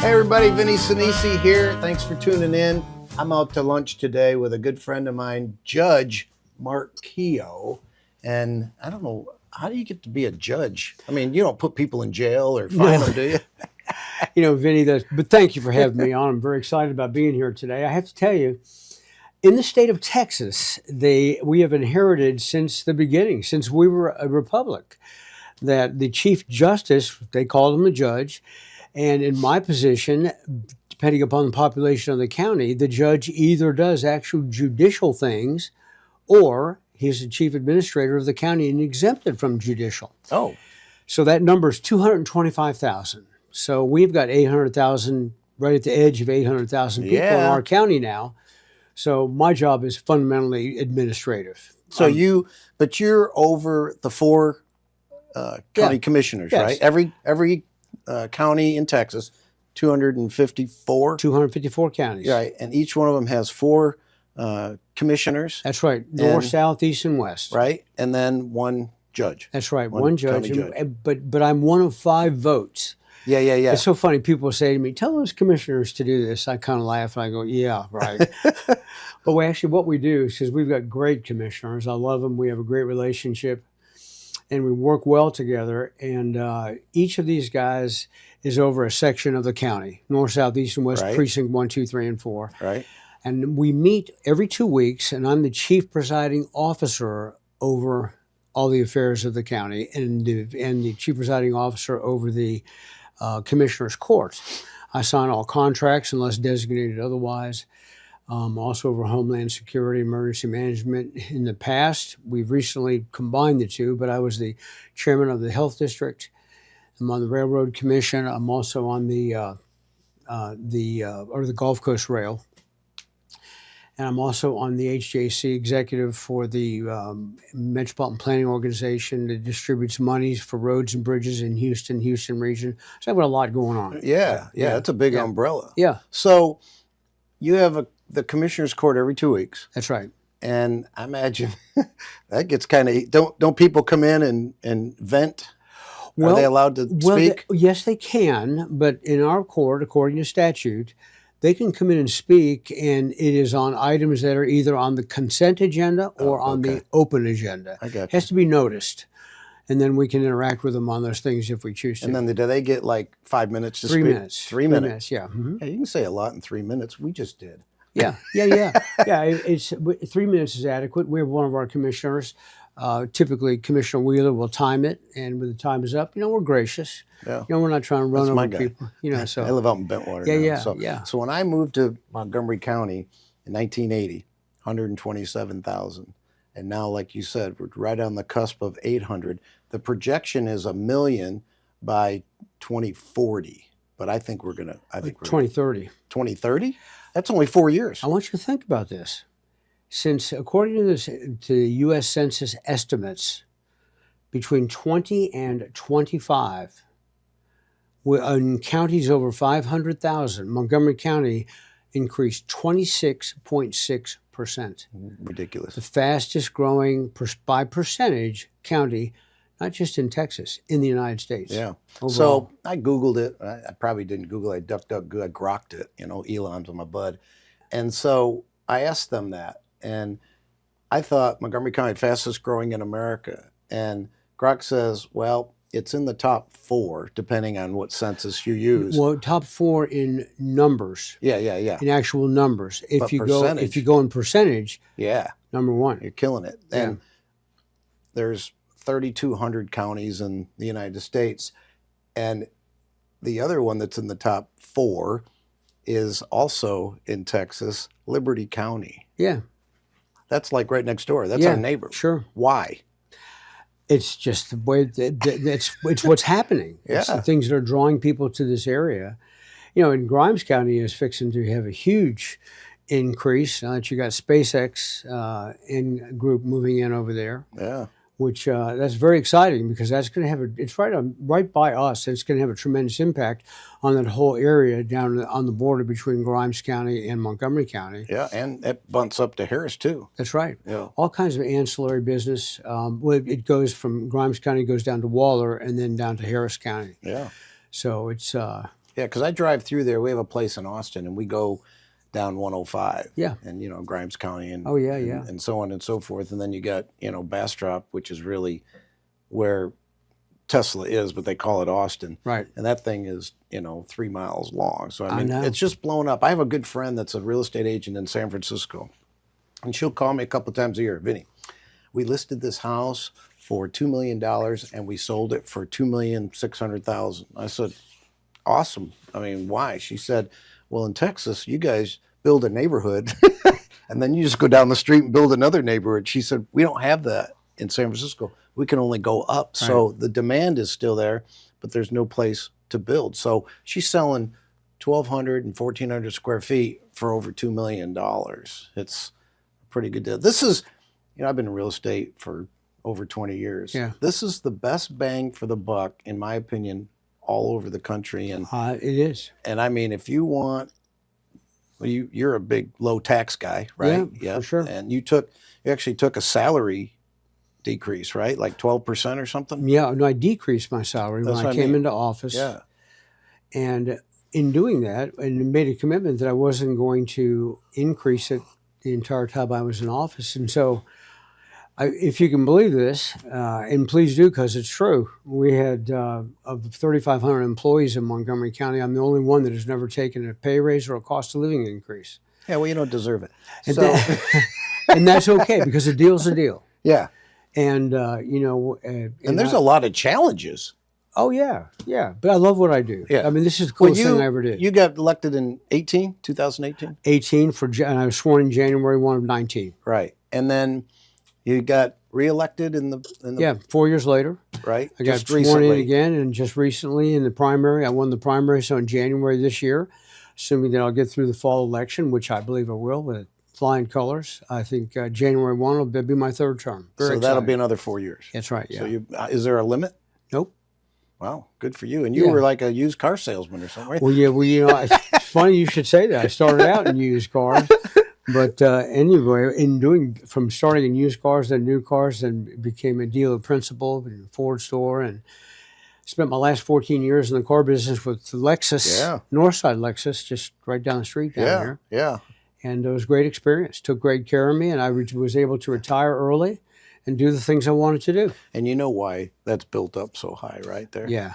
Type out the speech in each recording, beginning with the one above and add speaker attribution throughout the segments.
Speaker 1: Hey everybody, Vinny Sinisi here. Thanks for tuning in. I'm out to lunch today with a good friend of mine, Judge Mark Keough. And I don't know, how do you get to be a judge? I mean, you don't put people in jail or fine them, do you?
Speaker 2: You know, Vinny, but thank you for having me on. I'm very excited about being here today. I have to tell you, in the state of Texas, we have inherited since the beginning, since we were a republic, that the Chief Justice, they called him a judge, and in my position, depending upon the population of the county, the judge either does actual judicial things or he's the chief administrator of the county and exempted from judicial.
Speaker 1: Oh.
Speaker 2: So that number is 225,000. So we've got 800,000, right at the edge of 800,000 people in our county now. So my job is fundamentally administrative.
Speaker 1: So you're over the four county commissioners, right? Every county in Texas, 254?
Speaker 2: 254 counties.
Speaker 1: Right, and each one of them has four commissioners.
Speaker 2: That's right, north, south, east, and west.
Speaker 1: Right, and then one judge.
Speaker 2: That's right, one judge. But I'm one of 5 votes.
Speaker 1: Yeah.
Speaker 2: It's so funny. People say to me, tell those commissioners to do this. I kind of laugh and I go, yeah, right. But what we do is, because we've got great commissioners. I love them. We have a great relationship and we work well together. And each of these guys is over a section of the county, north, south, east, and west, precinct 1, 2, 3, and 4.
Speaker 1: Right.
Speaker 2: And we meet every 2 weeks, and I'm the chief presiding officer over all the affairs of the county and the chief presiding officer over the commissioner's court. I sign all contracts unless designated otherwise. Also over Homeland Security, Emergency Management. In the past, we've recently combined the two, but I was the chairman of the Health District. I'm on the Railroad Commission. I'm also on the Gulf Coast Rail. And I'm also on the HJC executive for the Metropolitan Planning Organization that distributes monies for roads and bridges in Houston region. So I've got a lot going on.
Speaker 1: Yeah. That's a big umbrella.
Speaker 2: Yeah.
Speaker 1: So you have the commissioner's court every 2 weeks.
Speaker 2: That's right.
Speaker 1: And I imagine that gets kind of, don't people come in and vent? Are they allowed to speak?
Speaker 2: Yes, they can. But in our court, according to statute, they can come in and speak, and it is on items that are either on the consent agenda or on the open agenda.
Speaker 1: I got you.
Speaker 2: It has to be noticed. And then we can interact with them on those things if we choose to.
Speaker 1: And then do they get like 5 minutes to speak?
Speaker 2: 3 minutes.
Speaker 1: 3 minutes.
Speaker 2: Yeah. Mm-hmm.
Speaker 1: Hey, you can say a lot in 3 minutes. We just did.
Speaker 2: Yeah. It's 3 minutes is adequate. We have one of our commissioners, typically Commissioner Wheeler, will time it, and when the time is up, we're gracious.
Speaker 1: Yeah.
Speaker 2: We're not trying to run over people. So
Speaker 1: I live out in Bentwater.
Speaker 2: Yeah.
Speaker 1: So when I moved to Montgomery County in 1980, 127,000, and now, like you said, we're right on the cusp of 800. The projection is 1 million by 2040, but I think we're gonna.
Speaker 2: 2030.
Speaker 1: 2030? That's only 4 years.
Speaker 2: I want you to think about this. Since, according to the U.S. Census estimates, between 20 and 25, in counties over 500,000, Montgomery County increased 26.6%.
Speaker 1: Ridiculous.
Speaker 2: The fastest growing by percentage county, not just in Texas, in the United States.
Speaker 1: Yeah.
Speaker 2: Overall.
Speaker 1: So I Googled it. I probably didn't Google it. I DuckDuckGo. I grokked it. Elon's on my bud. And so I asked them that. And I thought Montgomery County fastest growing in America. And Grok says, well, it's in the top 4, depending on what census you use.
Speaker 2: Well, top 4 in numbers.
Speaker 1: Yeah.
Speaker 2: In actual numbers. If you go in percentage, number 1.
Speaker 1: You're killing it. And there's 3,200 counties in the United States. And the other one that's in the top 4 is also in Texas, Liberty County.
Speaker 2: Yeah.
Speaker 1: That's like right next door. That's our neighbor.
Speaker 2: Sure.
Speaker 1: Why?
Speaker 2: It's just the way it's what's happening. It's the things that are drawing people to this area. And Grimes County is fixing to have a huge increase. Now that you got SpaceX group moving in over there.
Speaker 1: Yeah.
Speaker 2: Which that's very exciting because that's going to have it's right by us. It's going to have a tremendous impact on that whole area down on the border between Grimes County and Montgomery County.
Speaker 1: Yeah, and it bunts up to Harris too.
Speaker 2: That's right.
Speaker 1: Yeah.
Speaker 2: All kinds of ancillary business. It goes from Grimes County, goes down to Waller, and then down to Harris County.
Speaker 1: Yeah.
Speaker 2: So it's
Speaker 1: Yeah, because I drive through there. We have a place in Austin, and we go down 105.
Speaker 2: Yeah.
Speaker 1: And, Grimes County and,
Speaker 2: Oh, yeah,
Speaker 1: and,
Speaker 2: yeah.
Speaker 1: and so on and so forth. And then you got, Bastrop, which is really where Tesla is, but they call it Austin.
Speaker 2: Right.
Speaker 1: And that thing is, 3 miles long. So,
Speaker 2: I know.
Speaker 1: it's just blown up. I have a good friend that's a real estate agent in San Francisco. And she'll call me a couple times a year. Vinny, we listed this house for $2 million and we sold it for $2,600,000. I said, awesome. I mean, why? She said, well, in Texas, you guys build a neighborhood and then you just go down the street and build another neighborhood. She said, we don't have that in San Francisco. We can only go up.
Speaker 2: Right.
Speaker 1: So the demand is still there, but there's no place to build. So she's selling 1,200 and 1,400 square feet for over $2 million. It's a pretty good deal. This is, I've been in real estate for over 20 years.
Speaker 2: Yeah.
Speaker 1: This is the best bang for the buck, in my opinion, all over the country. And
Speaker 2: It is.
Speaker 1: and I mean, if you want, well, you're a big low tax guy, right?
Speaker 2: Yeah, for sure.
Speaker 1: And you actually took a salary decrease, right? Like 12% or something?
Speaker 2: Yeah, no, I decreased my salary
Speaker 1: That's
Speaker 2: when
Speaker 1: what
Speaker 2: I
Speaker 1: I
Speaker 2: came
Speaker 1: mean.
Speaker 2: into office.
Speaker 1: Yeah.
Speaker 2: And in doing that, and made a commitment that I wasn't going to increase it the entire time I was in office. And so, if you can believe this, and please do because it's true, we had of 3,500 employees in Montgomery County, I'm the only one that has never taken a pay raise or a cost of living increase.
Speaker 1: Yeah, well, you don't deserve it.
Speaker 2: And,
Speaker 1: So,
Speaker 2: and that's okay because a deal's a deal.
Speaker 1: yeah.
Speaker 2: And,
Speaker 1: And there's a lot of challenges.
Speaker 2: Oh, yeah, yeah. But I love what I do.
Speaker 1: Yeah.
Speaker 2: I mean, this is the coolest thing I ever did.
Speaker 1: You got elected in 2018?
Speaker 2: 18 and I was sworn in January 1 of 19.
Speaker 1: Right. And then you got reelected in the
Speaker 2: Yeah, 4 years later.
Speaker 1: right?
Speaker 2: I got
Speaker 1: Just
Speaker 2: sworn
Speaker 1: recently.
Speaker 2: in again, and just recently in the primary, I won the primary. So in January this year, assuming that I'll get through the fall election, which I believe I will with flying colors, I think January 1 will be my third term. Very
Speaker 1: So that'll
Speaker 2: excited.
Speaker 1: be another 4 years.
Speaker 2: That's right, yeah.
Speaker 1: So is there a limit?
Speaker 2: Nope.
Speaker 1: Wow, good for you. And you
Speaker 2: Yeah.
Speaker 1: were like a used car salesman or something, right?
Speaker 2: Well, yeah, it's funny you should say that. I started out in used cars. But anyway, from starting in used cars, then new cars, then became a dealer principal in a Ford store, and spent my last 14 years in the car business with Lexus,
Speaker 1: Yeah.
Speaker 2: Northside Lexus, just right down the street down
Speaker 1: Yeah,
Speaker 2: here.
Speaker 1: yeah.
Speaker 2: And it was a great experience. Took great care of me, and I was able to retire early and do the things I wanted to do.
Speaker 1: And you know why that's built up so high right there?
Speaker 2: Yeah,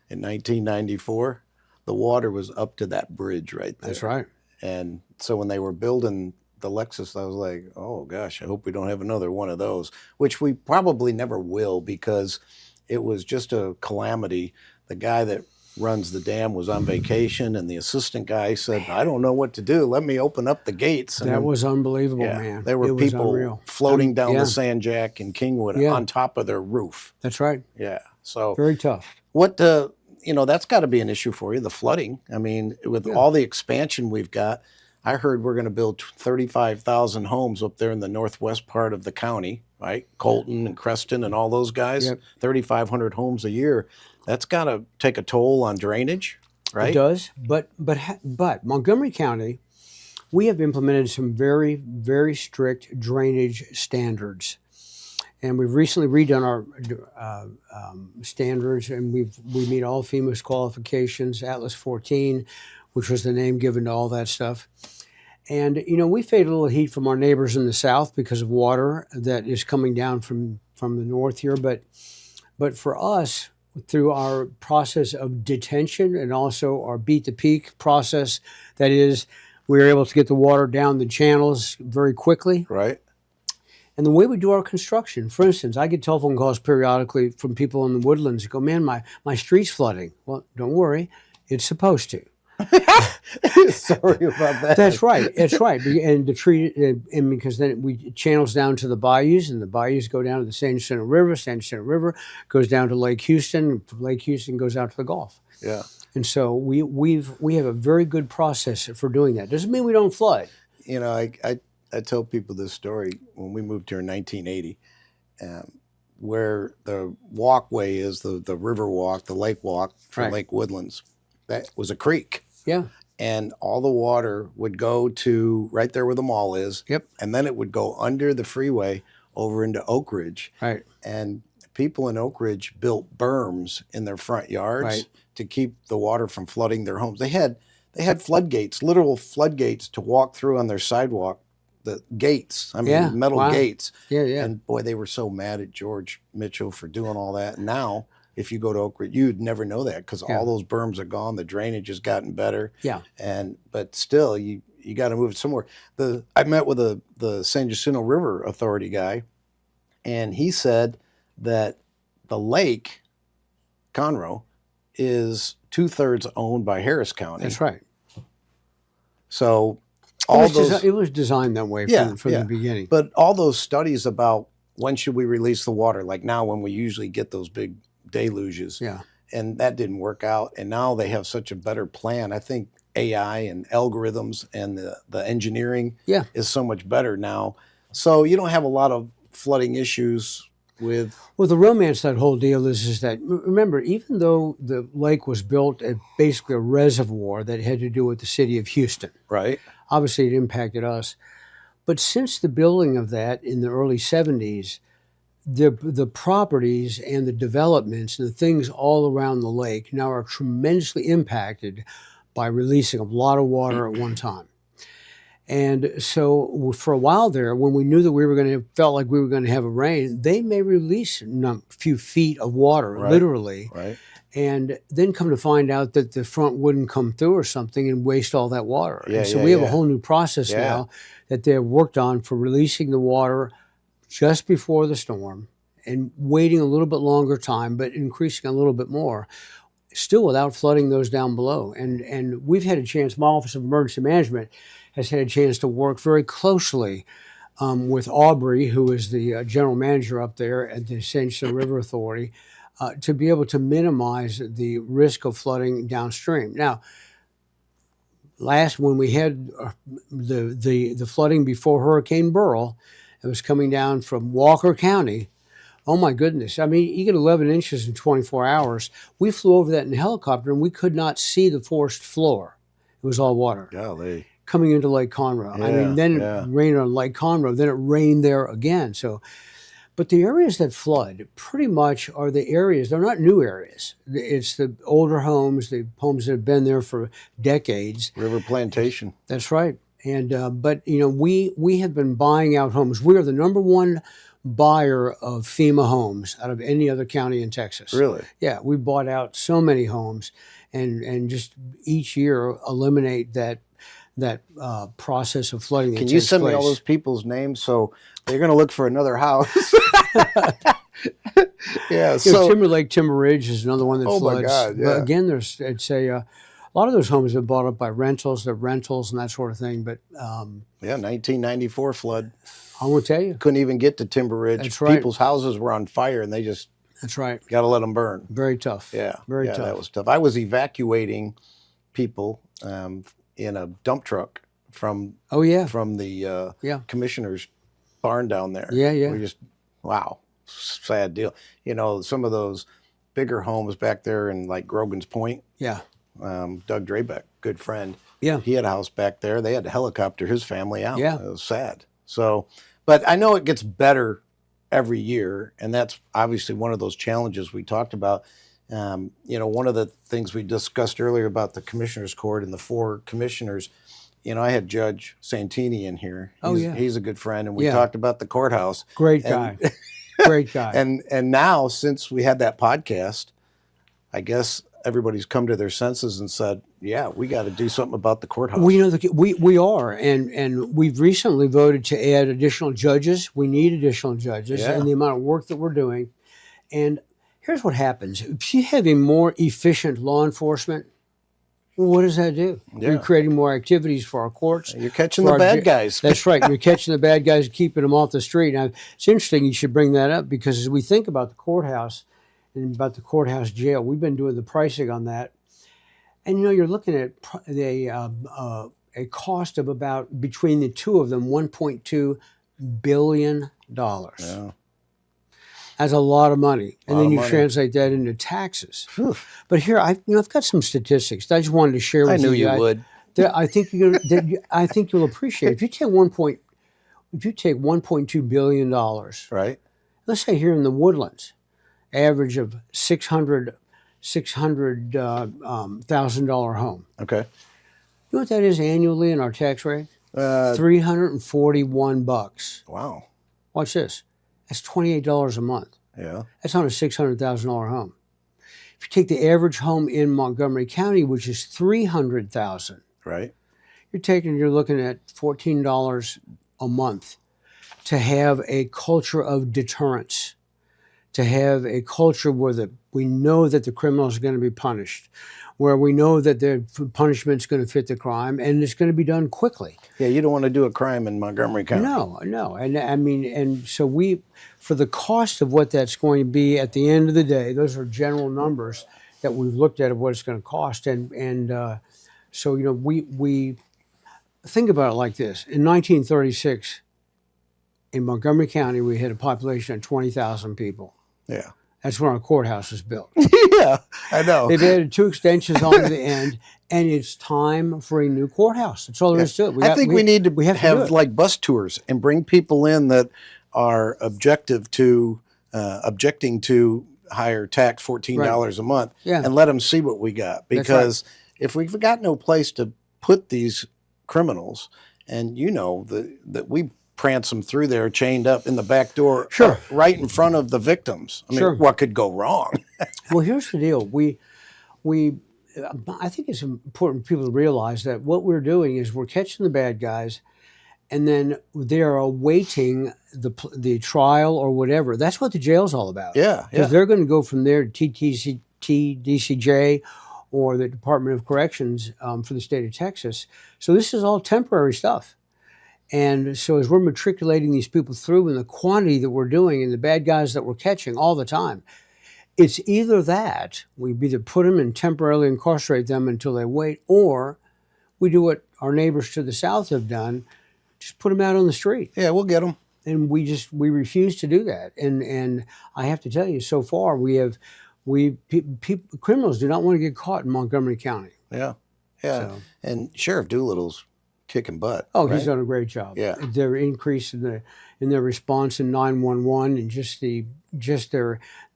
Speaker 1: In 1994, the water was up to that bridge right there.
Speaker 2: that's right.
Speaker 1: And so when they were building the Lexus, I was like, oh gosh, I hope we don't have another one of those, which we probably never will because it was just a calamity. The guy that runs the dam was on vacation and the assistant guy said, I don't know what to do. Let me open up the gates. And
Speaker 2: That was unbelievable,
Speaker 1: yeah,
Speaker 2: man.
Speaker 1: there were
Speaker 2: It was
Speaker 1: people
Speaker 2: unreal.
Speaker 1: floating down
Speaker 2: yeah.
Speaker 1: the Sand Jack in Kingwood
Speaker 2: Yeah.
Speaker 1: on top of their roof.
Speaker 2: That's right.
Speaker 1: Yeah. So
Speaker 2: Very tough.
Speaker 1: what, that's got to be an issue for you, the flooding. I mean, with all the expansion we've got, I heard we're going to build 35,000 homes up there in the northwest part of the county, right? Colton and Creston and all those guys,
Speaker 2: Yep.
Speaker 1: 3,500 homes a year. That's got to take a toll on drainage, right?
Speaker 2: It does, but Montgomery County, we have implemented some very, very strict drainage standards, and we've recently redone our standards, and we meet all FEMA's qualifications, Atlas 14, which was the name given to all that stuff. And we fade a little heat from our neighbors in the south because of water that is coming down from the north here, but for us, through our process of detention and also our beat the peak process, that is, we are able to get the water down the channels very quickly.
Speaker 1: Right.
Speaker 2: And the way we do our construction, for instance, I get telephone calls periodically from people in the woodlands who go, man, my street's flooding. Well, don't worry, it's supposed to.
Speaker 1: Sorry about that.
Speaker 2: That's right. That's right. And the tree, and because then it channels down to the bayous, and the bayous go down to the San Jacinto River. San Jacinto River goes down to Lake Houston. Lake Houston goes out to the Gulf.
Speaker 1: Yeah.
Speaker 2: And so we have a very good process for doing that. Doesn't mean we don't flood.
Speaker 1: I tell people this story when we moved here in 1980, where the walkway is the river walk, the lake walk for
Speaker 2: Right.
Speaker 1: Lake Woodlands. That was a creek.
Speaker 2: Yeah.
Speaker 1: And all the water would go to right there where the mall is.
Speaker 2: Yep.
Speaker 1: And then it would go under the freeway over into Oak Ridge.
Speaker 2: Right.
Speaker 1: And people in Oak Ridge built berms in their front yards
Speaker 2: Right.
Speaker 1: to keep the water from flooding their homes. They had floodgates, literal floodgates to walk through on their sidewalk. The gates, I mean,
Speaker 2: Yeah.
Speaker 1: metal
Speaker 2: Wow.
Speaker 1: gates.
Speaker 2: Yeah. Yeah.
Speaker 1: And boy, they were so mad at George Mitchell for doing all that. And now, if you go to Oak Ridge, you'd never know that because
Speaker 2: Yeah.
Speaker 1: all those berms are gone. The drainage has gotten better.
Speaker 2: Yeah.
Speaker 1: But still, you got to move it somewhere. I met with the San Jacinto River Authority guy, and he said that the lake, Conroe, is 2/3 owned by Harris County.
Speaker 2: That's right.
Speaker 1: So
Speaker 2: It was designed that way from the beginning.
Speaker 1: But all those studies about when should we release the water, like now when we usually get those big deluges,
Speaker 2: Yeah.
Speaker 1: and that didn't work out. And now they have such a better plan. I think AI and algorithms and the engineering
Speaker 2: Yeah.
Speaker 1: is so much better now. So you don't have a lot of flooding issues with.
Speaker 2: Well, the romance of that whole deal is that, remember, even though the lake was built at basically a reservoir that had to do with the city of Houston,
Speaker 1: Right.
Speaker 2: obviously it impacted us. But since the building of that in the early 70s, the properties and the developments and the things all around the lake now are tremendously impacted by releasing a lot of water at one time. And so for a while there, when we knew that felt like we were going to have a rain, they may release a few feet of water,
Speaker 1: Right.
Speaker 2: literally,
Speaker 1: Right.
Speaker 2: and then come to find out that the front wouldn't come through or something and waste all that water.
Speaker 1: Yeah,
Speaker 2: And so
Speaker 1: yeah,
Speaker 2: we have a
Speaker 1: yeah.
Speaker 2: whole new process
Speaker 1: Yeah.
Speaker 2: now that they've worked on for releasing the water just before the storm and waiting a little bit longer time, but increasing a little bit more, still without flooding those down below. And we've had a chance, my Office of Emergency Management has had a chance to work very closely with Aubrey, who is the general manager up there at the San Jacinto River Authority, to be able to minimize the risk of flooding downstream. Now, when we had the flooding before Hurricane Beryl, it was coming down from Walker County. Oh my goodness. I mean, you get 11 inches in 24 hours. We flew over that in a helicopter and we could not see the forest floor. It was all water
Speaker 1: Golly.
Speaker 2: coming into Lake Conroe. I mean, then
Speaker 1: Yeah.
Speaker 2: it rained on Lake Conroe, then it rained there again. So, but the areas that flood pretty much are the areas, they're not new areas. It's the older homes, the homes that have been there for decades.
Speaker 1: River Plantation.
Speaker 2: That's right. And but we have been buying out homes. We are the number one buyer of FEMA homes out of any other county in Texas.
Speaker 1: Really?
Speaker 2: Yeah, we bought out so many homes, and just each year eliminate that process of flooding.
Speaker 1: Can you send me all those people's names so they're going to look for another house? Yeah. So
Speaker 2: Timber Ridge is another one that
Speaker 1: Oh, my
Speaker 2: floods.
Speaker 1: God, yeah.
Speaker 2: But again, a lot of those homes have been bought up by rentals, they're rentals and that sort of thing. But
Speaker 1: yeah, 1994 flood.
Speaker 2: I will tell you,
Speaker 1: Couldn't even get to Timber Ridge.
Speaker 2: That's right.
Speaker 1: People's houses were on fire, and they just
Speaker 2: that's right.
Speaker 1: got to let them burn.
Speaker 2: Very tough.
Speaker 1: Yeah,
Speaker 2: Very
Speaker 1: yeah,
Speaker 2: tough.
Speaker 1: that was tough. I was evacuating people in a dump truck from
Speaker 2: Oh yeah.
Speaker 1: the
Speaker 2: Yeah.
Speaker 1: commissioner's barn down there.
Speaker 2: Yeah, yeah.
Speaker 1: We just wow, sad deal. Some of those bigger homes back there in like Grogan's Point.
Speaker 2: Yeah.
Speaker 1: Doug Drabeck, good friend.
Speaker 2: Yeah.
Speaker 1: He had a house back there. They had to helicopter his family out.
Speaker 2: Yeah.
Speaker 1: It was sad. So, but I know it gets better every year, and that's obviously one of those challenges we talked about. One of the things we discussed earlier about the commissioners court and the 4 commissioners, I had Judge Santini in here. He's a good friend, and we talked about the courthouse.
Speaker 2: Great guy. Great guy.
Speaker 1: And now, since we had that podcast, I guess everybody's come to their senses and said, yeah, we got to do something about the courthouse.
Speaker 2: We are, and we've recently voted to add additional judges. We need additional judges,
Speaker 1: Yeah.
Speaker 2: and the amount of work that we're doing. And here's what happens: if you have a more efficient law enforcement, well, what does that do?
Speaker 1: Yeah.
Speaker 2: You're creating more activities for our courts.
Speaker 1: You're catching
Speaker 2: for
Speaker 1: the
Speaker 2: our
Speaker 1: bad guys.
Speaker 2: That's right. You're catching the bad guys and keeping them off the street. Now, it's interesting you should bring that up, because as we think about the courthouse and about the courthouse jail, we've been doing the pricing on that. And you're looking at a cost of about, between the two of them, $1.2 billion.
Speaker 1: Yeah.
Speaker 2: That's a lot of money. And
Speaker 1: Lot
Speaker 2: then
Speaker 1: of
Speaker 2: you
Speaker 1: money.
Speaker 2: translate that into taxes.
Speaker 1: Whew.
Speaker 2: But here, I've got some statistics that I just wanted to share with
Speaker 1: I
Speaker 2: you.
Speaker 1: knew you would.
Speaker 2: That I think I think you'll appreciate. If you take $1.2 billion,
Speaker 1: Right.
Speaker 2: let's say here in the Woodlands, average of 600 $600,000 home.
Speaker 1: Okay.
Speaker 2: You know what that is annually in our tax rate?
Speaker 1: Uh,
Speaker 2: $341.
Speaker 1: wow.
Speaker 2: Watch this. That's $28 a month.
Speaker 1: Yeah.
Speaker 2: That's on a $600,000 home. If you take the average home in Montgomery County, which is $300,000,
Speaker 1: Right.
Speaker 2: you're looking at $14 a month to have a culture of deterrence, to have a culture where we know that the criminals are going to be punished, where we know that the punishment's going to fit the crime, and it's going to be done quickly.
Speaker 1: Yeah, you don't want to do a crime in Montgomery County.
Speaker 2: No, and I mean, and so for the cost of what that's going to be at the end of the day, those are general numbers that we've looked at of what it's going to cost, and so we think about it like this: in 1936, in Montgomery County, we had a population of 20,000 people.
Speaker 1: Yeah.
Speaker 2: That's when our courthouse was built.
Speaker 1: Yeah, I know.
Speaker 2: They've added 2 extensions on the end, and it's time for a new courthouse. That's all there is to it.
Speaker 1: I think we need to
Speaker 2: have
Speaker 1: have like bus tours and bring people in that are objecting to higher tax, $14 a month,
Speaker 2: Yeah.
Speaker 1: and let them see what we got. Because if we've got no place to put these criminals, and that we prance them through there chained up in the back door,
Speaker 2: Sure.
Speaker 1: right in front of the victims. I mean,
Speaker 2: Sure.
Speaker 1: what could go wrong?
Speaker 2: Well, here's the deal. I think it's important for people to realize that what we're doing is we're catching the bad guys, and then they are awaiting the trial or whatever. That's what the jail's all about.
Speaker 1: Yeah,
Speaker 2: Because they're going to go from there to TDCJ or the Department of Corrections for the state of Texas. So this is all temporary stuff. And so as we're matriculating these people through in the quantity that we're doing and the bad guys that we're catching all the time, it's either that we either put them and temporarily incarcerate them until they wait, or we do what our neighbors to the south have done, just put them out on the street.
Speaker 1: Yeah, we'll get them.
Speaker 2: And we refuse to do that. And I have to tell you, so far criminals do not want to get caught in Montgomery County.
Speaker 1: Yeah.
Speaker 2: So.
Speaker 1: And Sheriff Doolittle's kicking butt.
Speaker 2: Oh,
Speaker 1: right?
Speaker 2: he's done a great job.
Speaker 1: Yeah.
Speaker 2: Their increase in their response in 911 and just the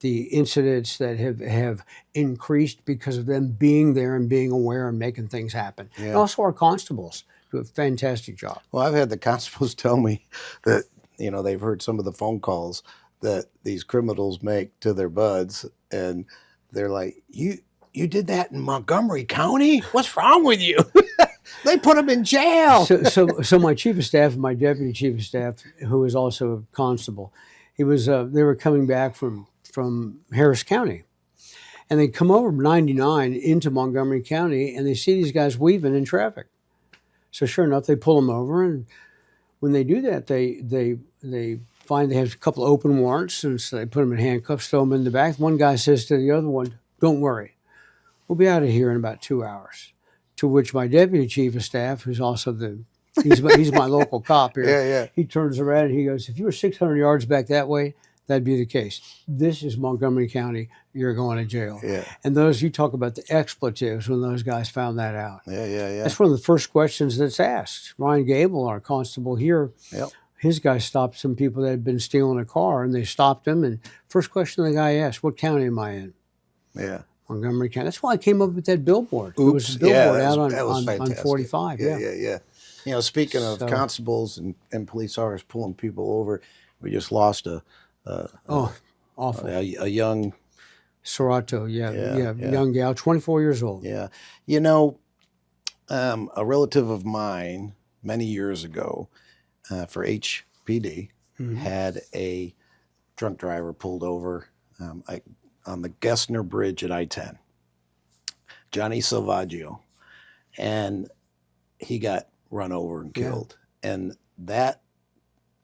Speaker 2: incidents that have increased because of them being there and being aware and making things happen.
Speaker 1: Yeah.
Speaker 2: And also our constables do a fantastic job.
Speaker 1: Well, I've had the constables tell me that they've heard some of the phone calls that these criminals make to their buds, and they're like, "You did that in Montgomery County? What's wrong with you?" They put him in jail.
Speaker 2: So my chief of staff and my deputy chief of staff, who is also a constable, they were coming back from Harris County, and they come over 99 into Montgomery County, and they see these guys weaving in traffic. So sure enough, they pull them over, and when they do that, they find they have a couple of open warrants, and so they put them in handcuffs, throw them in the back. One guy says to the other one, "Don't worry, we'll be out of here in about 2 hours." To which my deputy chief of staff, who's also he's my local cop here.
Speaker 1: Yeah.
Speaker 2: He turns around and he goes, "If you were 600 yards back that way, that'd be the case. This is Montgomery County. You're going to jail."
Speaker 1: Yeah.
Speaker 2: And you talk about the expletives when those guys found that out.
Speaker 1: Yeah.
Speaker 2: That's one of the first questions that's asked. Ryan Gable, our constable here,
Speaker 1: Yep.
Speaker 2: his guy stopped some people that had been stealing a car, and they stopped him. And first question the guy asked, "What county am I in?"
Speaker 1: Yeah.
Speaker 2: Montgomery County. That's why I came up with that billboard. It
Speaker 1: Oops.
Speaker 2: was a billboard
Speaker 1: Yeah,
Speaker 2: out
Speaker 1: was
Speaker 2: on
Speaker 1: fantastic.
Speaker 2: 45.
Speaker 1: Yeah. Speaking of constables and police officers pulling people over, we just lost a
Speaker 2: awful.
Speaker 1: a young
Speaker 2: Serato, young gal, 24 years old.
Speaker 1: Yeah. A relative of mine many years ago for HPD had a drunk driver pulled over on the Gessner Bridge at I-10, Johnny Salvaggio, and he got run over and killed. And that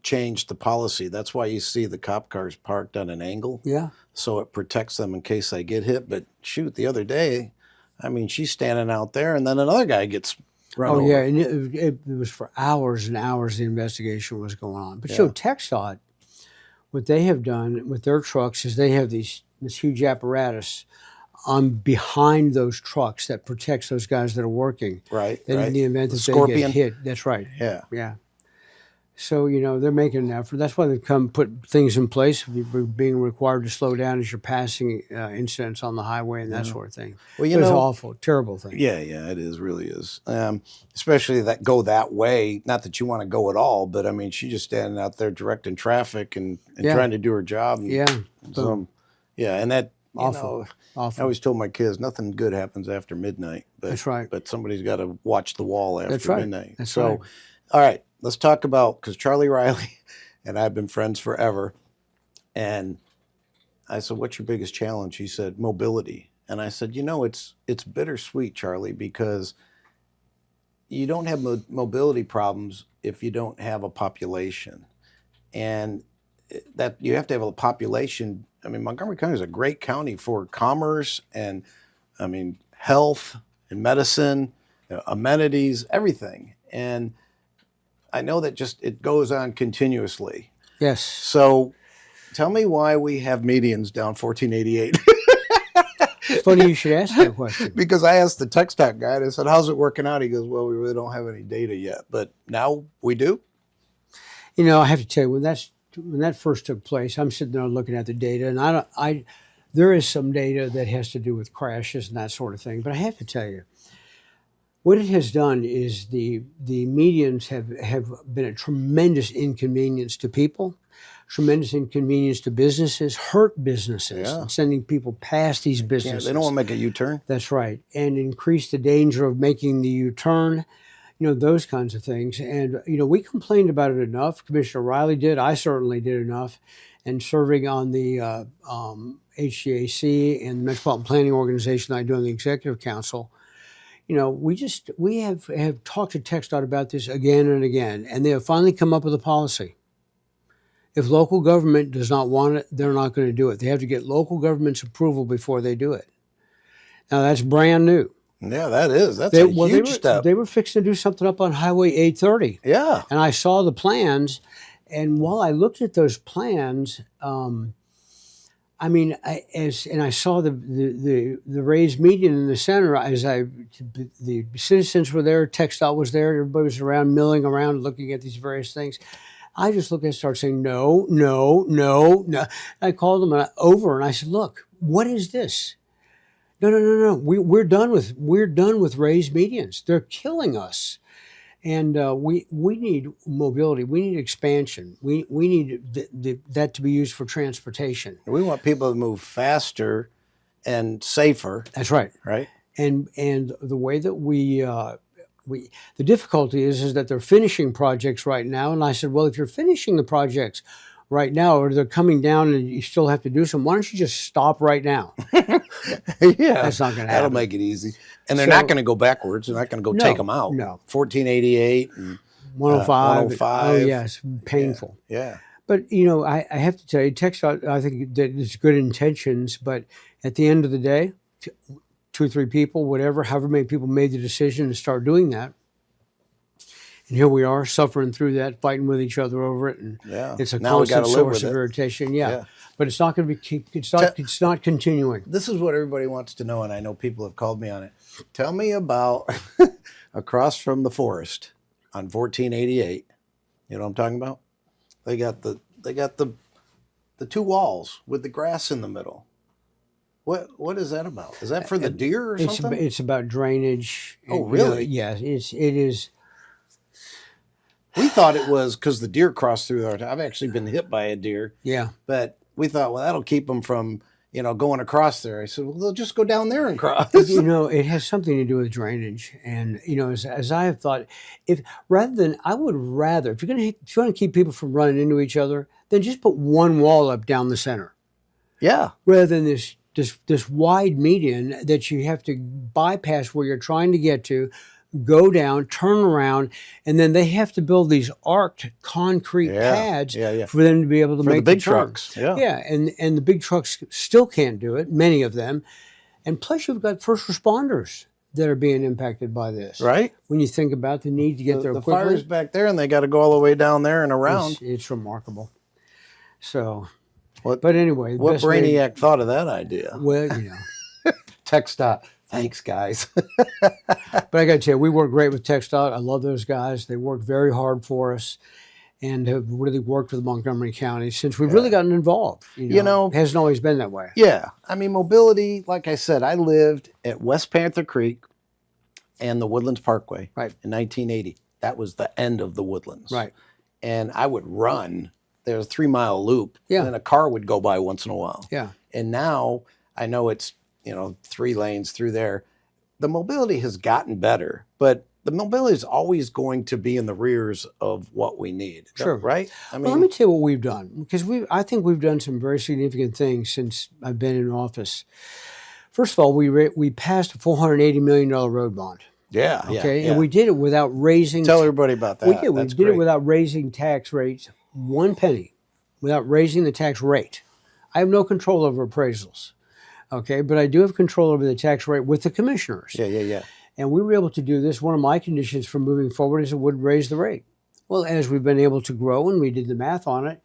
Speaker 1: changed the policy. That's why you see the cop cars parked on an angle.
Speaker 2: Yeah.
Speaker 1: So it protects them in case they get hit. But shoot, the other day, I mean, she's standing out there, and then another guy gets run over.
Speaker 2: Oh, yeah, and it was for hours and hours the investigation was going on. But TxDOT, what they have done with their trucks is they have this huge apparatus behind those trucks that protects those guys that are working.
Speaker 1: Right.
Speaker 2: In the event that
Speaker 1: Scorpion.
Speaker 2: they get hit. That's right.
Speaker 1: Yeah.
Speaker 2: Yeah. So, they're making an effort. That's why they've come put things in place, being required to slow down as you're passing incidents on the highway and that sort of thing.
Speaker 1: Well,
Speaker 2: But it's awful, terrible thing.
Speaker 1: yeah, it is, really is. Especially that go that way. Not that you want to go at all, but I mean, she's just standing out there directing traffic and
Speaker 2: Yeah.
Speaker 1: trying to do her job. And
Speaker 2: Yeah.
Speaker 1: so, yeah, and that,
Speaker 2: Awful.
Speaker 1: I
Speaker 2: Awful.
Speaker 1: always told my kids nothing good happens after midnight. But,
Speaker 2: That's right.
Speaker 1: But somebody's got to watch the wall after
Speaker 2: That's right.
Speaker 1: midnight.
Speaker 2: That's
Speaker 1: so,
Speaker 2: right.
Speaker 1: all right, let's talk about, because Charlie Riley and I have been friends forever. And I said, what's your biggest challenge? He said, mobility. And I said, it's bittersweet, Charlie, because you don't have mobility problems if you don't have a population. And that you have to have a population. I mean, Montgomery County is a great county for commerce and, I mean, health and medicine, amenities, everything. And I know that just it goes on continuously.
Speaker 2: Yes.
Speaker 1: So tell me why we have medians down 1488.
Speaker 2: It's funny you should ask that question.
Speaker 1: Because I asked the TechStock guy, and I said, how's it working out? He goes, well, we really don't have any data yet, but now we do.
Speaker 2: I have to tell you, when that first took place, I'm sitting there looking at the data, and there is some data that has to do with crashes and that sort of thing. But I have to tell you, what it has done is the medians have been a tremendous inconvenience to people, tremendous inconvenience to businesses, hurt businesses, and sending people past these businesses.
Speaker 1: They don't want to make a U-turn.
Speaker 2: That's right, and increase the danger of making the U-turn. Those kinds of things. And, we complained about it enough. Commissioner Riley did. I certainly did enough. And serving on the HGAC and the Metropolitan Planning Organization that I do on the Executive Council, we have talked to TxDOT about this again and again. And they have finally come up with a policy. If local government does not want it, they're not going to do it. They have to get local government's approval before they do it. Now, that's brand new.
Speaker 1: Yeah, that's a huge step.
Speaker 2: They were fixing to do something up on Highway 830.
Speaker 1: Yeah.
Speaker 2: And I saw the plans, and while I looked at those plans, I saw the raised median in the center. The citizens were there, TxDOT was there, everybody was around, milling around, looking at these various things. I just looked at it and started saying, no. I called them over, and I said, look, what is this? No. We're done with raised medians. They're killing us, and we need mobility. We need expansion. We need that to be used for transportation.
Speaker 1: We want people to move faster and safer.
Speaker 2: That's right.
Speaker 1: Right.
Speaker 2: And the way that the difficulty is that they're finishing projects right now. And I said, well, if you're finishing the projects right now, or they're coming down and you still have to do some, why don't you just stop right now?
Speaker 1: Yeah.
Speaker 2: That's not going to happen.
Speaker 1: That'll make it easy. And they're not going to go backwards. They're not going to go take them out.
Speaker 2: No.
Speaker 1: 1488 and
Speaker 2: 105.
Speaker 1: 105.
Speaker 2: Oh, yeah, it's painful.
Speaker 1: Yeah.
Speaker 2: But, I have to tell you, TxDOT, I think that it's good intentions, but at the end of the day, 2 or 3 people, whatever, however many people made the decision to start doing that. And here we are suffering through that, fighting with each other over it. And it's a constant source of irritation. Yeah. But it's not going to be, it's not continuing.
Speaker 1: This is what everybody wants to know, and I know people have called me on it. Tell me about across from the forest on 1488. You know what I'm talking about? They got the 2 walls with the grass in the middle. What is that about? Is that for the deer or something?
Speaker 2: It's about drainage.
Speaker 1: Oh, really?
Speaker 2: It is.
Speaker 1: We thought it was because the deer crossed through there. I've actually been hit by a deer. Yeah. But we thought, well, that'll keep them from, going across there. I said, well, they'll just go down there and cross.
Speaker 2: It has something to do with drainage. And, as I have thought, if you want to keep people from running into each other, then just put one wall up down the center. Yeah. Rather than this wide median that you have to bypass where you're trying to get to, go down, turn around, and then they have to build these arced concrete pads for them to be able to make
Speaker 1: the big trucks.
Speaker 2: Yeah, and the big trucks still can't do it, many of them. And plus you've got first responders that are being impacted by this. Right. When you think about the need to get there quickly.
Speaker 1: The fire's back there, and they got to go all the way down there and around.
Speaker 2: It's remarkable. So, but anyway.
Speaker 1: What brainiac thought of that idea?
Speaker 2: Well,
Speaker 1: TxDOT. Thanks, guys.
Speaker 2: But I got to tell you, we work great with TxDOT. I love those guys. They work very hard for us. and have really worked with Montgomery County since we've really gotten involved.
Speaker 1: You know,
Speaker 2: It hasn't always been that way.
Speaker 1: yeah. I mean, mobility, like I said, I lived at West Panther Creek and the Woodlands Parkway
Speaker 2: Right.
Speaker 1: in 1980. That was the end of the Woodlands.
Speaker 2: Right.
Speaker 1: And I would run. There's a 3-mile loop.
Speaker 2: Yeah.
Speaker 1: And then a car would go by once in a while.
Speaker 2: Yeah.
Speaker 1: And now I know it's, 3 lanes through there. The mobility has gotten better, but the mobility is always going to be in the rears of what we need.
Speaker 2: Sure.
Speaker 1: Right? I mean,
Speaker 2: Well, let me tell you what we've done, because I think we've done some very significant things since I've been in office. First of all, we passed a $480 million road bond.
Speaker 1: yeah.
Speaker 2: Okay,
Speaker 1: Yeah.
Speaker 2: and we did it without raising.
Speaker 1: Tell everybody about that.
Speaker 2: We did. We
Speaker 1: That's
Speaker 2: did
Speaker 1: great.
Speaker 2: it without raising tax rates 1 penny, without raising the tax rate. I have no control over appraisals. Okay, but I do have control over the tax rate with the commissioners.
Speaker 1: Yeah.
Speaker 2: And we were able to do this. One of my conditions for moving forward is it would raise the rate. Well, as we've been able to grow and we did the math on it,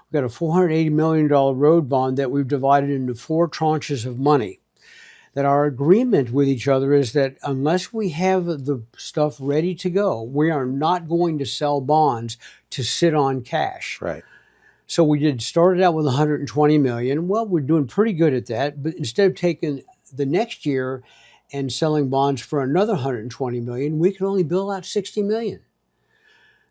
Speaker 2: we've got a $480 million road bond that we've divided into 4 tranches of money. That our agreement with each other is that unless we have the stuff ready to go, we are not going to sell bonds to sit on cash.
Speaker 1: Right.
Speaker 2: So we started out with 120 million. Well, we're doing pretty good at that. But instead of taking the next year and selling bonds for another 120 million, we could only bill out 60 million.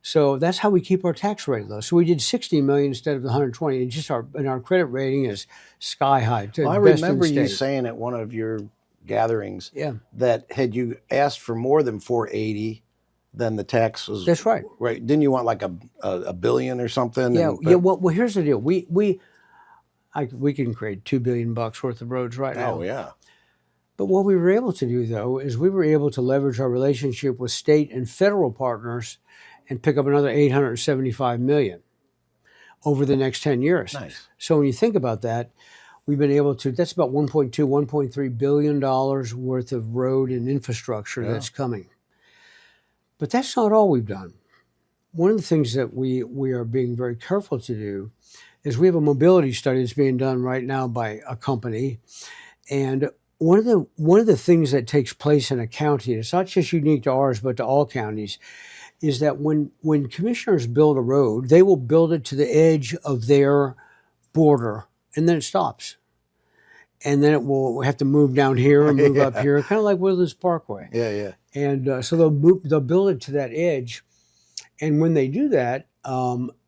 Speaker 2: So that's how we keep our tax rate low. So we did 60 million instead of the 120, and our credit rating is sky high.
Speaker 1: Well, I
Speaker 2: best in
Speaker 1: remember
Speaker 2: the
Speaker 1: you
Speaker 2: state.
Speaker 1: saying at one of your gatherings
Speaker 2: Yeah,
Speaker 1: that had you asked for more than 480, then the tax was
Speaker 2: that's right.
Speaker 1: right. Didn't you want like a billion or something?
Speaker 2: Yeah,
Speaker 1: And-
Speaker 2: yeah. Well, here's the deal. We can create $2 billion worth of roads right now.
Speaker 1: Oh yeah.
Speaker 2: But what we were able to do, though, is we were able to leverage our relationship with state and federal partners and pick up another 875 million over the next 10 years.
Speaker 1: Nice.
Speaker 2: So when you think about that, we've been able to, that's about 1.3 billion dollars worth of road and infrastructure that's coming. But that's not all we've done. One of the things that we are being very careful to do is we have a mobility study that's being done right now by a company. And one of the things that takes place in a county, and it's not just unique to ours, but to all counties, is that when commissioners build a road, they will build it to the edge of their border, and then it stops. And then it will have to move down here and move up here, kind of like Woodlands Parkway.
Speaker 1: Yeah.
Speaker 2: And so they'll build it to that edge. And when they do that,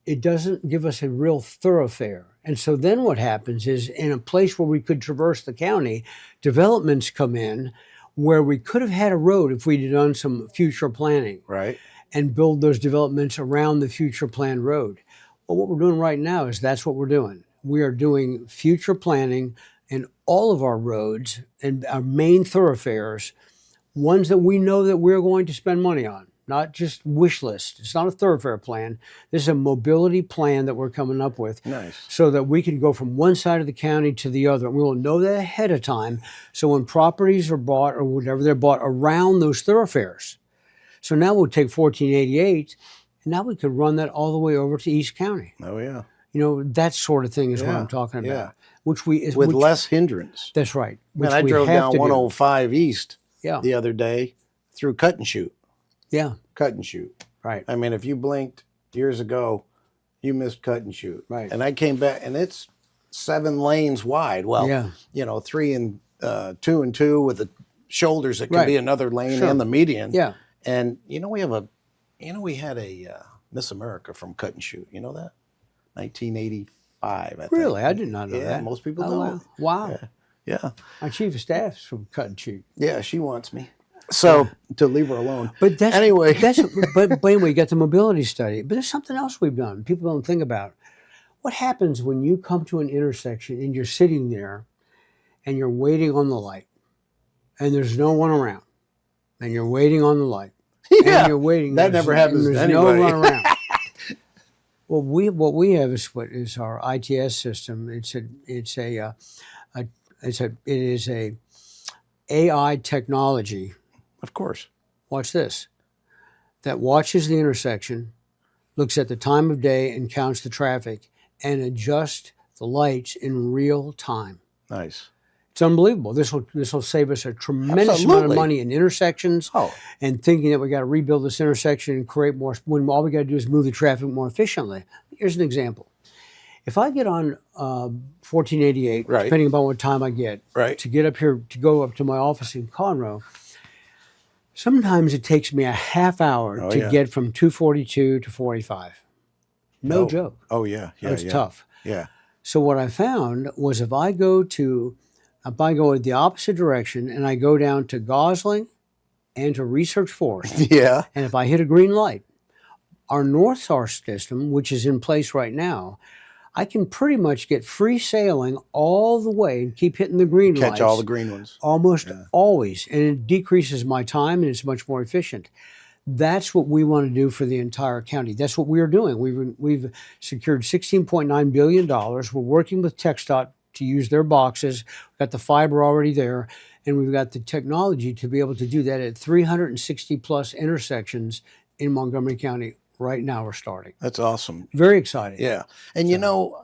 Speaker 2: it doesn't give us a real thoroughfare. And so then what happens is, in a place where we could traverse the county, developments come in where we could have had a road if we'd done some future planning
Speaker 1: Right.
Speaker 2: and build those developments around the future planned road. Well, what we're doing right now is that's what we're doing. We are doing future planning in all of our roads and our main thoroughfares, ones that we know that we're going to spend money on, not just wish list. It's not a thoroughfare plan. This is a mobility plan that we're coming up with.
Speaker 1: Nice.
Speaker 2: So that we can go from one side of the county to the other. And we will know that ahead of time. So when properties are bought or whatever, they're bought around those thoroughfares. So now we'll take 1488, and now we could run that all the way over to East County.
Speaker 1: Oh yeah.
Speaker 2: That sort of thing is what
Speaker 1: Yeah,
Speaker 2: I'm talking about.
Speaker 1: yeah.
Speaker 2: With
Speaker 1: Less hindrance.
Speaker 2: That's right.
Speaker 1: Man,
Speaker 2: Which
Speaker 1: I
Speaker 2: we
Speaker 1: drove
Speaker 2: have
Speaker 1: down
Speaker 2: to do.
Speaker 1: 105 East
Speaker 2: Yeah.
Speaker 1: the other day through cut and shoot.
Speaker 2: Yeah.
Speaker 1: Cut and shoot.
Speaker 2: Right.
Speaker 1: I mean, if you blinked years ago, you missed cut and shoot.
Speaker 2: Right.
Speaker 1: And I came back, and it's 7 lanes wide. Well,
Speaker 2: Yeah.
Speaker 1: 3 and 2 and 2 with the shoulders that can
Speaker 2: Right.
Speaker 1: be another lane
Speaker 2: Sure.
Speaker 1: and the median.
Speaker 2: Yeah.
Speaker 1: And we had a Miss America from cut and shoot. You know that? 1985. I think.
Speaker 2: Really? I did not know
Speaker 1: Yeah,
Speaker 2: that.
Speaker 1: most people
Speaker 2: Oh,
Speaker 1: don't.
Speaker 2: wow.
Speaker 1: Yeah.
Speaker 2: My chief of staff's from Cut and Shoot.
Speaker 1: Yeah, she wants me. So to leave her alone.
Speaker 2: But that's
Speaker 1: Anyway.
Speaker 2: but anyway, you got the mobility study. But there's something else we've done. People don't think about. What happens when you come to an intersection and you're sitting there and you're waiting on the light and there's no one around and you're waiting on the light
Speaker 1: Yeah,
Speaker 2: and you're waiting.
Speaker 1: that never happens to
Speaker 2: There's no
Speaker 1: anybody.
Speaker 2: run around. Well, what we have is what is our ITS system. It is a AI technology.
Speaker 1: Of course.
Speaker 2: Watch this. That watches the intersection, looks at the time of day and counts the traffic, and adjusts the lights in real time.
Speaker 1: Nice.
Speaker 2: It's unbelievable. This will save us a tremendous amount of
Speaker 1: Absolutely.
Speaker 2: money in intersections,
Speaker 1: Oh,
Speaker 2: and thinking that we got to rebuild this intersection and create more, when all we got to do is move the traffic more efficiently. Here's an example. If I get on 1488,
Speaker 1: Right.
Speaker 2: depending upon what time I get,
Speaker 1: Right.
Speaker 2: to get up here to go up to my office in Conroe, sometimes it takes me a half hour
Speaker 1: Oh,
Speaker 2: to
Speaker 1: yeah.
Speaker 2: get from 242 to 45. No
Speaker 1: Oh.
Speaker 2: joke.
Speaker 1: Oh, yeah. Yeah.
Speaker 2: It's
Speaker 1: yeah.
Speaker 2: tough.
Speaker 1: Yeah.
Speaker 2: So what I found was if I go in the opposite direction and I go down to Gosling and to Research Forest,
Speaker 1: Yeah.
Speaker 2: and if I hit a green light, our North Star system, which is in place right now, I can pretty much get free sailing all the way and keep hitting the green lights.
Speaker 1: Catch all the green ones.
Speaker 2: Almost always, and it decreases my time and it's much more efficient. That's what we want to do for the entire county. That's what we are doing. We've secured $16.9 billion. We're working with TxDOT to use their boxes. We've got the fiber already there, and we've got the technology to be able to do that at 360 plus intersections in Montgomery County. Right now we're starting.
Speaker 1: That's awesome.
Speaker 2: Very exciting.
Speaker 1: Yeah. And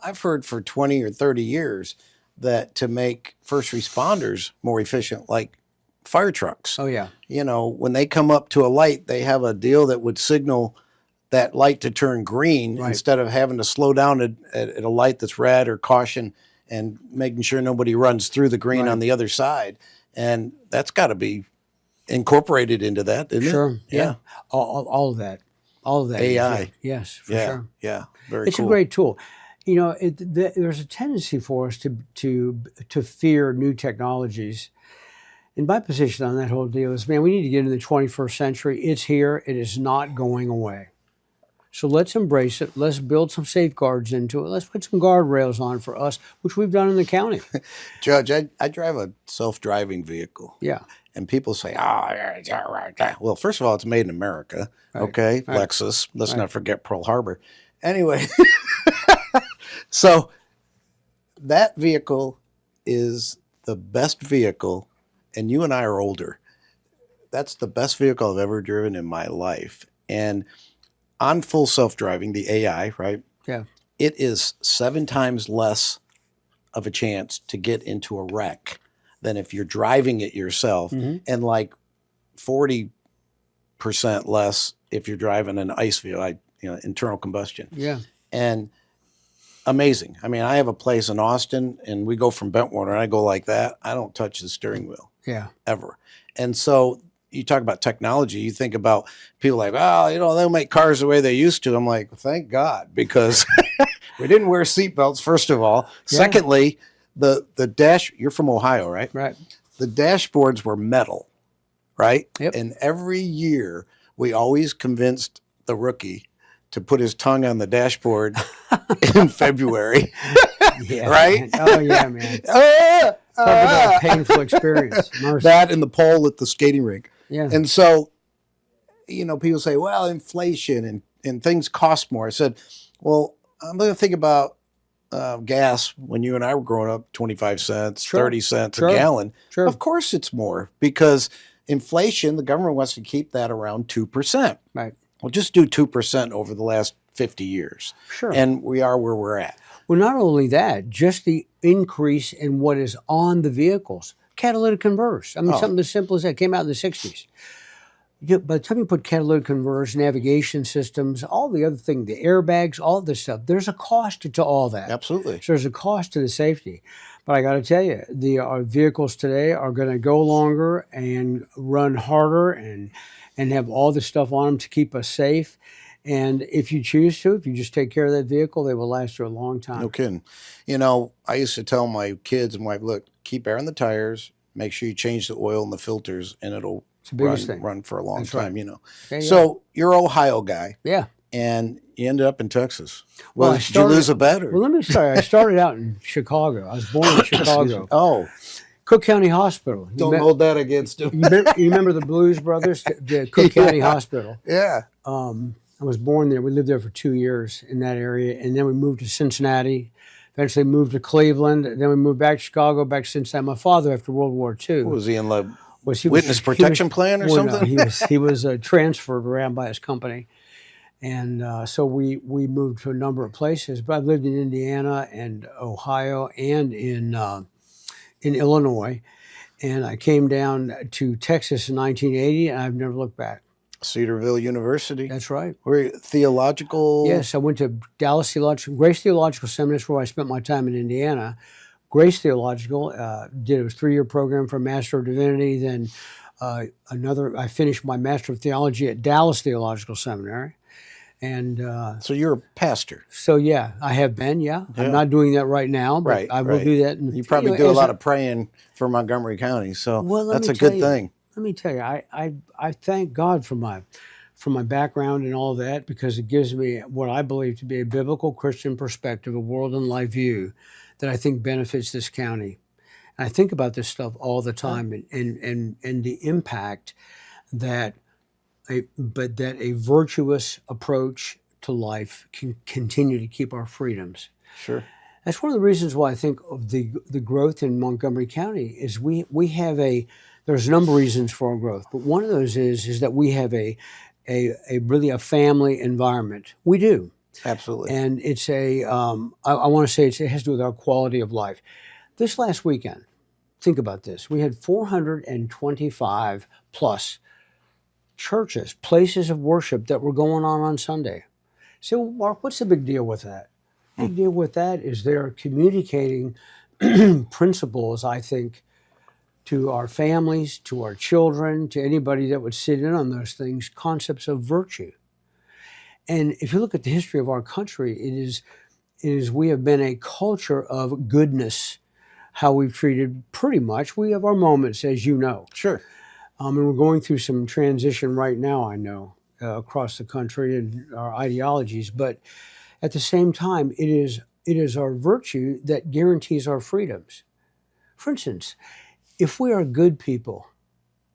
Speaker 1: I've heard for 20 or 30 years that to make first responders more efficient, like fire trucks,
Speaker 2: Oh yeah.
Speaker 1: when they come up to a light, they have a deal that would signal that light to turn green
Speaker 2: Right.
Speaker 1: instead of having to slow down at a light that's red or caution and making sure nobody runs through the green
Speaker 2: Right.
Speaker 1: on the other side. And that's got to be incorporated into that, isn't
Speaker 2: Sure.
Speaker 1: it?
Speaker 2: Yeah. All of that. All of that.
Speaker 1: AI.
Speaker 2: Yes, for
Speaker 1: Yeah.
Speaker 2: sure.
Speaker 1: Yeah. Very
Speaker 2: It's
Speaker 1: cool.
Speaker 2: a great tool. There's a tendency for us to fear new technologies. And my position on that whole deal is, man, we need to get into the 21st century. It's here. It is not going away. So let's embrace it. Let's build some safeguards into it. Let's put some guardrails on for us, which we've done in the county.
Speaker 1: Judge, I drive a self-driving vehicle.
Speaker 2: Yeah.
Speaker 1: And people say, well, first of all, it's made in America.
Speaker 2: Right.
Speaker 1: Okay.
Speaker 2: Right.
Speaker 1: Lexus. Let's
Speaker 2: Right.
Speaker 1: not forget Pearl Harbor. Anyway, so that vehicle is the best vehicle, and you and I are older. That's the best vehicle I've ever driven in my life. And on full self-driving, the AI, right?
Speaker 2: Yeah.
Speaker 1: It is 7 times less of a chance to get into a wreck than if you're driving it yourself, and like 40% less if you're driving an ICE vehicle, internal combustion.
Speaker 2: Yeah.
Speaker 1: And amazing. I mean, I have a place in Austin, and we go from Bentwater, and I go like that. I don't touch the steering wheel
Speaker 2: Yeah.
Speaker 1: ever. And so you talk about technology, you think about people like, they'll make cars the way they used to. I'm like, thank God, because we didn't wear seatbelts, first of all.
Speaker 2: Yeah.
Speaker 1: Secondly, the dash, you're from Ohio, right?
Speaker 2: Right.
Speaker 1: The dashboards were metal, right?
Speaker 2: Yep.
Speaker 1: And every year we always convinced the rookie to put his tongue on the dashboard in February.
Speaker 2: Yeah.
Speaker 1: Right?
Speaker 2: Man. Oh yeah, man. Talk about a painful experience. Mercy.
Speaker 1: That and the pole at the skating rink.
Speaker 2: Yeah.
Speaker 1: And so, people say, well, inflation and things cost more. I said, well, I'm going to think about gas when you and I were growing up, 25 cents,
Speaker 2: Sure.
Speaker 1: 30 cents
Speaker 2: Sure.
Speaker 1: a gallon.
Speaker 2: Sure.
Speaker 1: Of course it's more because inflation, the government wants to keep that around 2%.
Speaker 2: Right.
Speaker 1: Well, just do 2% over the last 50 years.
Speaker 2: Sure.
Speaker 1: And we are where we're at.
Speaker 2: Well, not only that, just the increase in what is on the vehicles. Catalytic converters. I mean, something as simple as that came out in the 60s. By the time you put catalytic converters, navigation systems, all the other thing, the airbags, all this stuff, there's a cost to all that.
Speaker 1: Absolutely.
Speaker 2: So there's a cost to the safety. But I got to tell you, our vehicles today are going to go longer and run harder and have all the stuff on them to keep us safe. And if you choose to, if you just take care of that vehicle, they will last you a long time.
Speaker 1: No kidding. I used to tell my kids and wife, look, keep air in the tires, make sure you change the oil and the filters, and it'll
Speaker 2: It's the biggest thing.
Speaker 1: run for a long
Speaker 2: That's
Speaker 1: time,
Speaker 2: right. Okay,
Speaker 1: So you're an Ohio guy,
Speaker 2: Yeah.
Speaker 1: and you ended up in Texas.
Speaker 2: Well,
Speaker 1: Well, did you lose a bet? Or?
Speaker 2: Well, let me start. I started out in Chicago. I was born in Chicago.
Speaker 1: Oh,
Speaker 2: Cook County Hospital.
Speaker 1: don't hold that against him.
Speaker 2: You remember the Blues Brothers? The Cook County Hospital.
Speaker 1: Yeah.
Speaker 2: I was born there. We lived there for 2 years in that area. And then we moved to Cincinnati. Eventually moved to Cleveland. Then we moved back to Chicago, back to Cincinnati. My father, after World War II,
Speaker 1: Was he in the
Speaker 2: he
Speaker 1: witness protection plan or
Speaker 2: well, no,
Speaker 1: something?
Speaker 2: he was transferred around by his company. And so we moved to a number of places. But I've lived in Indiana and Ohio and in in Illinois, and I came down to Texas in 1980, and I've never looked back.
Speaker 1: Cedarville University.
Speaker 2: That's right.
Speaker 1: We're theological.
Speaker 2: Yes, I went to Grace Theological Seminary, that's where I spent my time in Indiana. Grace Theological, did a 3-year program for Master of Divinity. Then I finished my Master of Theology at Dallas Theological Seminary. And
Speaker 1: So you're a pastor.
Speaker 2: so, yeah, I have been, yeah. I'm not doing that right now, but
Speaker 1: Right,
Speaker 2: I will
Speaker 1: right.
Speaker 2: do that.
Speaker 1: You probably do a lot of praying for Montgomery County, so
Speaker 2: Well, let
Speaker 1: that's
Speaker 2: me
Speaker 1: a
Speaker 2: tell
Speaker 1: good
Speaker 2: you,
Speaker 1: thing.
Speaker 2: Let me tell you, I thank God for my background and all that, because it gives me what I believe to be a biblical Christian perspective, a world and life view that I think benefits this county. And I think about this stuff all the time, and the impact that a virtuous approach to life can continue to keep our freedoms.
Speaker 1: Sure.
Speaker 2: That's one of the reasons why I think of the growth in Montgomery County is we have there's a number of reasons for our growth, but one of those is that we have a really a family environment. We do.
Speaker 1: Absolutely.
Speaker 2: And it's I want to say it has to do with our quality of life. This last weekend, think about this. We had 425 plus churches, places of worship that were going on Sunday. So, well, Mark, what's the big deal with that? Big deal with that is they're communicating principles, I think, to our families, to our children, to anybody that would sit in on those things, concepts of virtue. And if you look at the history of our country, it is we have been a culture of goodness, how we've treated pretty much. We have our moments, as you know.
Speaker 1: Sure.
Speaker 2: And we're going through some transition right now, I know, across the country and our ideologies. But at the same time, it is our virtue that guarantees our freedoms. For instance, if we are good people,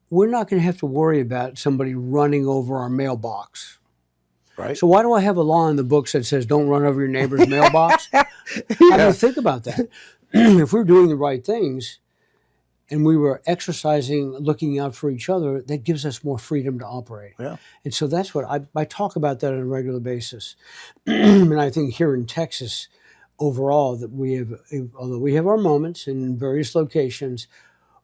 Speaker 2: we're not going to have to worry about somebody running over our mailbox.
Speaker 1: Right.
Speaker 2: So why do I have a law in the books that says don't run over your neighbor's mailbox? I mean, think about that. If we're doing the right things and we were exercising, looking out for each other, that gives us more freedom to operate.
Speaker 1: Yeah.
Speaker 2: And so that's what I talk about that on a regular basis. And I think here in Texas, overall, that although we have our moments in various locations,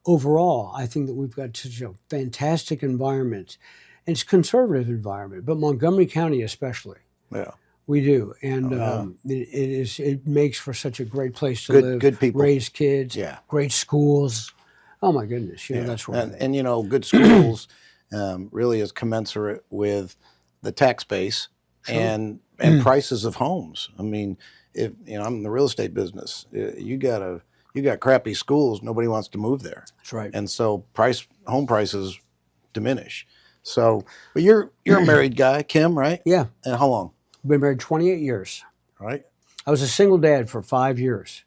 Speaker 2: overall, I think that we've got such a fantastic environment. And it's a conservative environment, but Montgomery County especially.
Speaker 1: Yeah.
Speaker 2: We do. And it makes for such a great place to
Speaker 1: Good-
Speaker 2: live.
Speaker 1: good people.
Speaker 2: Raise kids.
Speaker 1: Yeah.
Speaker 2: Great schools. Oh my goodness. That's what
Speaker 1: And good schools really is commensurate with the tax base and prices of homes. I mean, if I'm in the real estate business, you got crappy schools, nobody wants to move there.
Speaker 2: That's right.
Speaker 1: And so home prices diminish. So, but you're a married guy, Kim, right?
Speaker 2: Yeah.
Speaker 1: And how long?
Speaker 2: Been married 28 years.
Speaker 1: Right?
Speaker 2: I was a single dad for 5 years,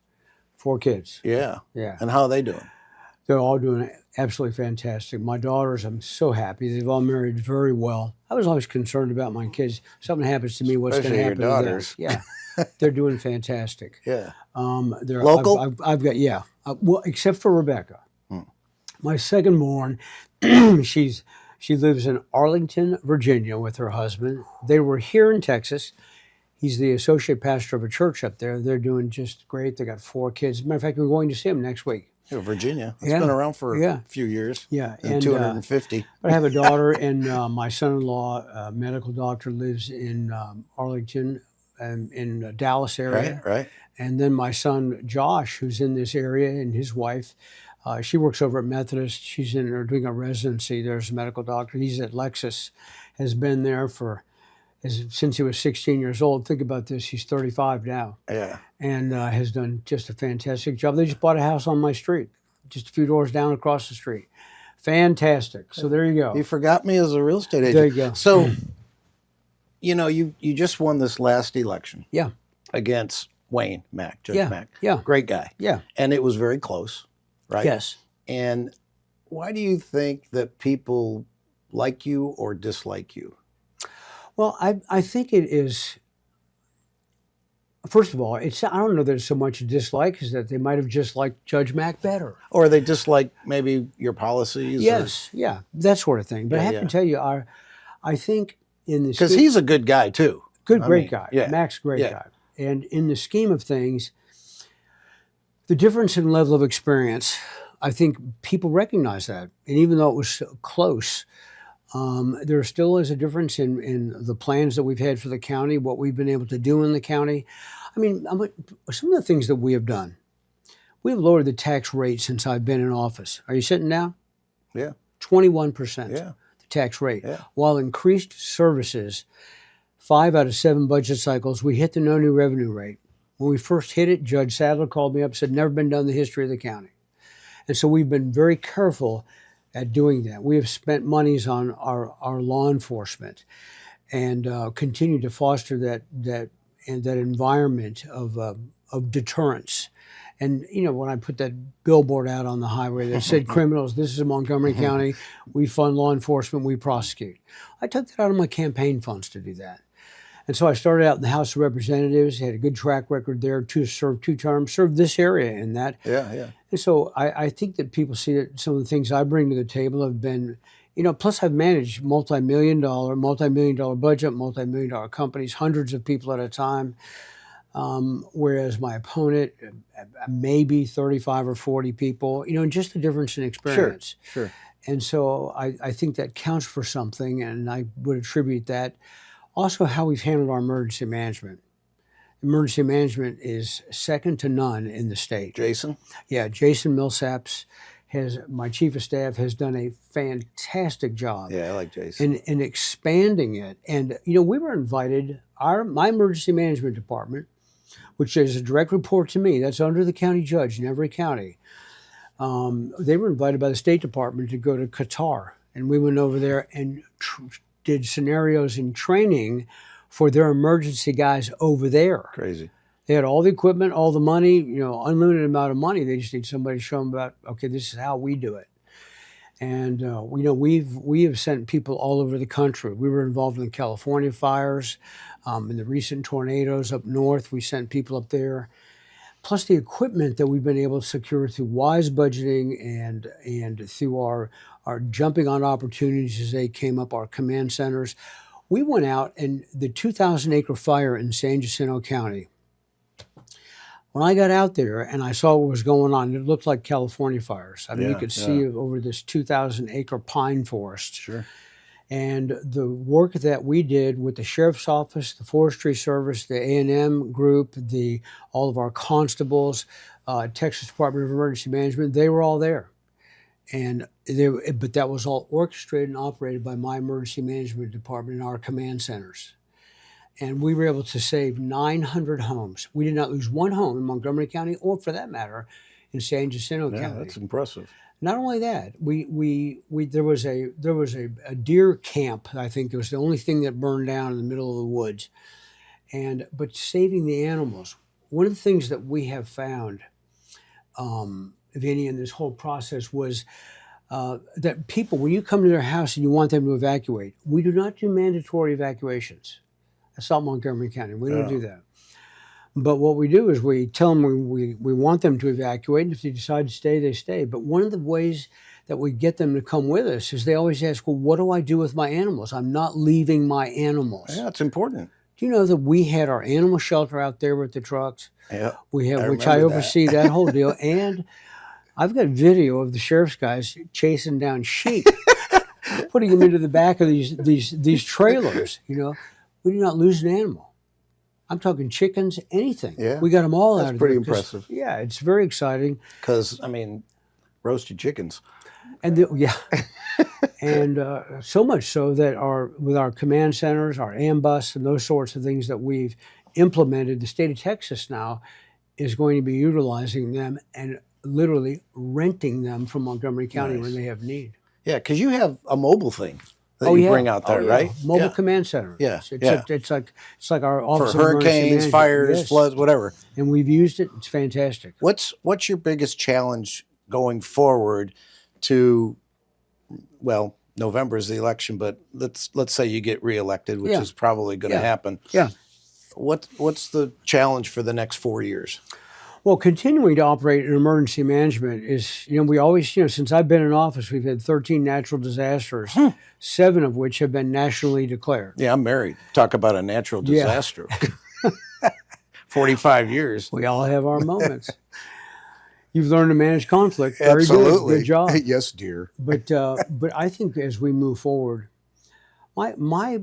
Speaker 2: 4 kids.
Speaker 1: Yeah.
Speaker 2: Yeah.
Speaker 1: And how are they doing?
Speaker 2: They're all doing absolutely fantastic. My daughters, I'm so happy. They've all married very well. I was always concerned about my kids. Something happens to me, what's going to
Speaker 1: Especially
Speaker 2: happen
Speaker 1: your
Speaker 2: to them?
Speaker 1: daughters.
Speaker 2: Yeah. They're doing fantastic.
Speaker 1: Yeah.
Speaker 2: They're
Speaker 1: Local?
Speaker 2: I've got, yeah. Well, except for Rebecca. My second born, she lives in Arlington, Virginia with her husband. They were here in Texas. He's the associate pastor of a church up there. They're doing just great. They got 4 kids. As a matter of fact, we're going to see them next week.
Speaker 1: Yeah, Virginia. It's
Speaker 2: Yeah.
Speaker 1: been around for
Speaker 2: Yeah.
Speaker 1: a few years.
Speaker 2: Yeah.
Speaker 1: And 250.
Speaker 2: But I have a daughter, and my son-in-law, a medical doctor, lives in Arlington, in the Dallas area.
Speaker 1: Right.
Speaker 2: And then my son, Josh, who's in this area, and his wife, she works over at Methodist. She's in there doing a residency. There's a medical doctor. He's at Lexus, has been there since he was 16 years old. Think about this. He's 35 now.
Speaker 1: Yeah.
Speaker 2: And has done just a fantastic job. They just bought a house on my street, just a few doors down across the street. Fantastic. So there you go.
Speaker 1: You forgot me as a real estate agent.
Speaker 2: There you go.
Speaker 1: So, you just won this last election.
Speaker 2: Yeah.
Speaker 1: Against Wayne Mack, Judge
Speaker 2: Yeah.
Speaker 1: Mack.
Speaker 2: Yeah.
Speaker 1: Great guy.
Speaker 2: Yeah.
Speaker 1: And it was very close, right?
Speaker 2: Yes.
Speaker 1: And why do you think that people like you or dislike you?
Speaker 2: Well, I think it is. First of all, I don't know that it's so much a dislike as that they might have just liked Judge Mack better.
Speaker 1: Or they dislike maybe your policies?
Speaker 2: Yes, yeah, that sort of thing. But I have to tell you, I think in this
Speaker 1: because he's a good guy too.
Speaker 2: great guy.
Speaker 1: Yeah.
Speaker 2: Mack's a great guy. And in the scheme of things, The difference in level of experience, I think people recognize that. And even though it was so close, there still is a difference in the plans that we've had for the county, what we've been able to do in the county. I mean, some of the things that we have done. We have lowered the tax rate since I've been in office. Are you sitting down?
Speaker 1: Yeah.
Speaker 2: 21%,
Speaker 1: Yeah.
Speaker 2: the tax rate.
Speaker 1: Yeah.
Speaker 2: While increased services, 5 out of 7 budget cycles, we hit the no new revenue rate. When we first hit it, Judge Sadler called me up and said, never been done in the history of the county. And so we've been very careful at doing that. We have spent monies on our law enforcement and continue to foster that environment of deterrence. And, you know, when I put that billboard out on the highway that said criminals, this is Montgomery County, we fund law enforcement, we prosecute. I took that out of my campaign funds to do that. And so I started out in the House of Representatives, had a good track record there, served 2 terms, served this area in that.
Speaker 1: Yeah, yeah.
Speaker 2: And so I think that people see that some of the things I bring to the table have been, you know, plus I've managed multi-million dollar budget, multi-million dollar companies, hundreds of people at a time. Whereas my opponent, maybe 35 or 40 people, you know, just the difference in experience.
Speaker 1: Sure.
Speaker 2: And so I think that counts for something, and I would attribute that. Also, how we've handled our emergency management. Emergency management is second to none in the state.
Speaker 1: Jason?
Speaker 2: Yeah, Jason Millsaps, my chief of staff, has done a fantastic job.
Speaker 1: Yeah, I like Jason.
Speaker 2: In expanding it. And, you know, we were invited, my emergency management department, which is a direct report to me, that's under the county judge in every county. They were invited by the State Department to go to Qatar. And we went over there and did scenarios and training for their emergency guys over there.
Speaker 1: Crazy.
Speaker 2: They had all the equipment, all the money, you know, unlimited amount of money. They just need somebody to show them about, okay, this is how we do it. And, you know, we have sent people all over the country. We were involved in the California fires, in the recent tornadoes up north. We sent people up there. Plus the equipment that we've been able to secure through wise budgeting and through our jumping on opportunities as they came up, our command centers. We went out, and the 2,000-acre fire in San Jacinto County, when I got out there and I saw what was going on, it looked like California fires. I mean, you could see over this 2,000-acre pine forest.
Speaker 1: Sure.
Speaker 2: And the work that we did with the Sheriff's Office, the Forestry Service, the A&M group, all of our constables, Texas Department of Emergency Management, they were all there. But that was all orchestrated and operated by my emergency management department and our command centers. And we were able to save 900 homes. We did not lose one home in Montgomery County, or for that matter, in San Jacinto County.
Speaker 1: Yeah, that's impressive.
Speaker 2: Not only that, there was a deer camp. I think it was the only thing that burned down in the middle of the woods, but saving the animals. One of the things that we have found, Vinny, in this whole process was that people, when you come to their house and you want them to evacuate, we do not do mandatory evacuations. That's not Montgomery County. We don't do that. But what we do is we tell them we want them to evacuate, and if they decide to stay, they stay. But one of the ways that we get them to come with us is they always ask, well, what do I do with my animals? I'm not leaving my animals.
Speaker 1: Yeah, it's important.
Speaker 2: Do you know that we had our animal shelter out there with the trucks?
Speaker 1: Yeah,
Speaker 2: which I oversee that whole deal. And I've got video of the sheriff's guys chasing down sheep, putting them into the back of these trailers. You know, we do not lose an animal. I'm talking chickens, anything.
Speaker 1: Yeah.
Speaker 2: We got them all out of there.
Speaker 1: That's pretty impressive.
Speaker 2: Yeah, it's very exciting.
Speaker 1: Because, I mean, roasted chickens.
Speaker 2: And and so much so that with our command centers, our ambus, and those sorts of things that we've implemented, the state of Texas now is going to be utilizing them and literally renting them from Montgomery County when they have need.
Speaker 1: Yeah, because you have a mobile thing that you bring out there, right?
Speaker 2: Mobile command center.
Speaker 1: Yeah,
Speaker 2: it's like our office
Speaker 1: for
Speaker 2: of emergency
Speaker 1: hurricanes,
Speaker 2: management.
Speaker 1: fires, floods, whatever.
Speaker 2: And we've used it. It's fantastic.
Speaker 1: What's your biggest challenge going forward to, well, November is the election, but let's say you get reelected, which is probably going to happen.
Speaker 2: Yeah.
Speaker 1: What's the challenge for the next 4 years?
Speaker 2: Well, continuing to operate in emergency management is, we always, since I've been in office, we've had 13 natural disasters, 7 of which have been nationally declared.
Speaker 1: Yeah, I'm married. Talk about a natural disaster. 45 years.
Speaker 2: We all have our moments. You've learned to manage conflict. Very
Speaker 1: Absolutely.
Speaker 2: good job.
Speaker 1: Yes, dear.
Speaker 2: But I think as we move forward, my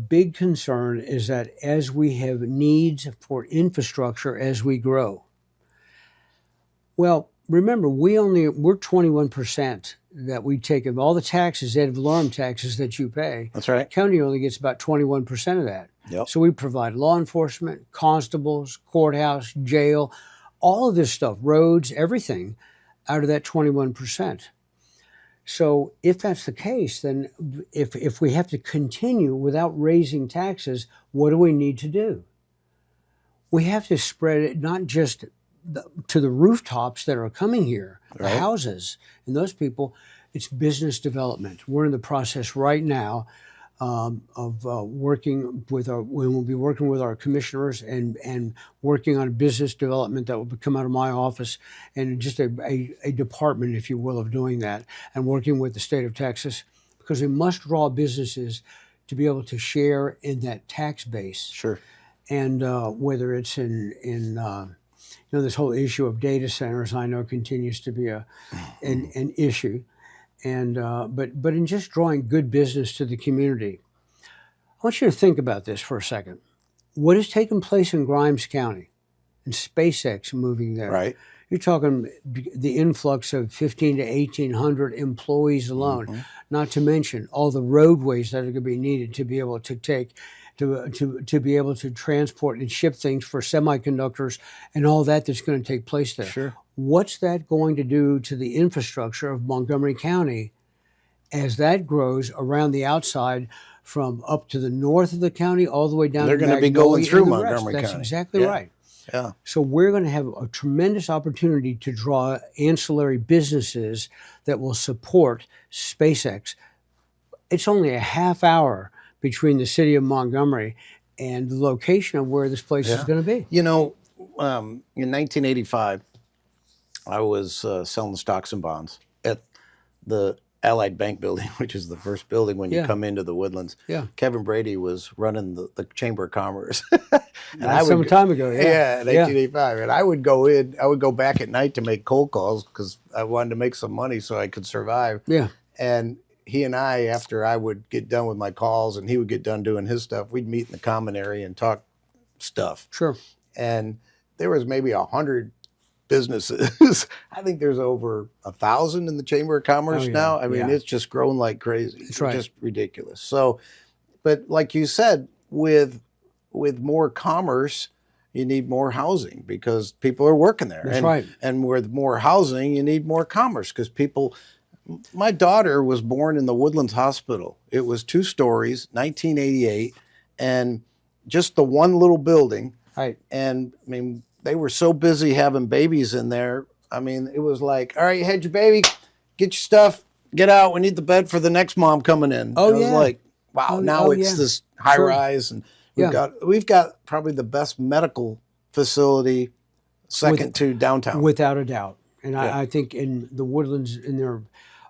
Speaker 2: big concern is that as we have needs for infrastructure as we grow. Well, remember we're 21% that we take of all the taxes, ad valorem taxes that you pay.
Speaker 1: That's right.
Speaker 2: County only gets about 21% of that.
Speaker 1: Yep.
Speaker 2: So we provide law enforcement, constables, courthouse, jail, all of this stuff, roads, everything out of that 21%. So if that's the case, then if we have to continue without raising taxes, what do we need to do? We have to spread it not just to the rooftops that are coming here, the
Speaker 1: Right.
Speaker 2: houses, and those people. It's business development. We're in the process right now of working with we will be working with our commissioners and working on business development that will come out of my office and just a department, if you will, of doing that and working with the state of Texas because we must draw businesses to be able to share in that tax base.
Speaker 1: Sure.
Speaker 2: And whether it's in this whole issue of data centers, I know continues to be an issue. And but in just drawing good business to the community, I want you to think about this for a second. What has taken place in Grimes County and SpaceX moving there?
Speaker 1: Right.
Speaker 2: You're talking the influx of 1,500 to 1,800 employees alone, not to mention all the roadways that are going to be needed to be able to to be able to transport and ship things for semiconductors and all that's going to take place there.
Speaker 1: Sure.
Speaker 2: What's that going to do to the infrastructure of Montgomery County as that grows around the outside from up to the north of the county all the way down
Speaker 1: They're
Speaker 2: to
Speaker 1: going to be going
Speaker 2: Magnolia
Speaker 1: through
Speaker 2: and the rest?
Speaker 1: Montgomery
Speaker 2: That's
Speaker 1: County.
Speaker 2: exactly
Speaker 1: Yeah.
Speaker 2: right.
Speaker 1: Yeah.
Speaker 2: So we're going to have a tremendous opportunity to draw ancillary businesses that will support SpaceX. It's only a half hour between the city of Montgomery and the location of where this place is going to be.
Speaker 1: You know, in 1985, I was selling stocks and bonds at the Allied Bank building, which is the first building when you
Speaker 2: Yeah.
Speaker 1: come into the Woodlands.
Speaker 2: Yeah.
Speaker 1: Kevin Brady was running the Chamber of Commerce. And
Speaker 2: That's some time ago.
Speaker 1: Yeah, in 1985. And I would go back at night to make cold calls because I wanted to make some money so I could survive.
Speaker 2: Yeah.
Speaker 1: And he and I, after I would get done with my calls and he would get done doing his stuff, we'd meet in the common area and talk stuff.
Speaker 2: Sure.
Speaker 1: And there was maybe 100 businesses. I think there's over 1,000 in the Chamber of Commerce
Speaker 2: Oh, yeah.
Speaker 1: now. I mean,
Speaker 2: Yeah.
Speaker 1: it's just grown like crazy.
Speaker 2: That's right.
Speaker 1: Just ridiculous. So, but like you said, with more commerce, you need more housing because people are working there.
Speaker 2: That's
Speaker 1: and,
Speaker 2: right.
Speaker 1: And with more housing, you need more commerce because people. My daughter was born in the Woodlands Hospital. It was 2 stories, 1988, and just the one little building.
Speaker 2: Right.
Speaker 1: And I mean, they were so busy having babies in there. I mean, it was like, all right, you had your baby, get your stuff, get out. We need the bed for the next mom coming in.
Speaker 2: Oh,
Speaker 1: it was
Speaker 2: yeah.
Speaker 1: like, wow, now it's
Speaker 2: yeah.
Speaker 1: this high
Speaker 2: Sure.
Speaker 1: rise, and
Speaker 2: Yeah.
Speaker 1: we've got probably the best medical facility second to downtown.
Speaker 2: Without a doubt. And
Speaker 1: Yeah.
Speaker 2: I think in the Woodlands, in their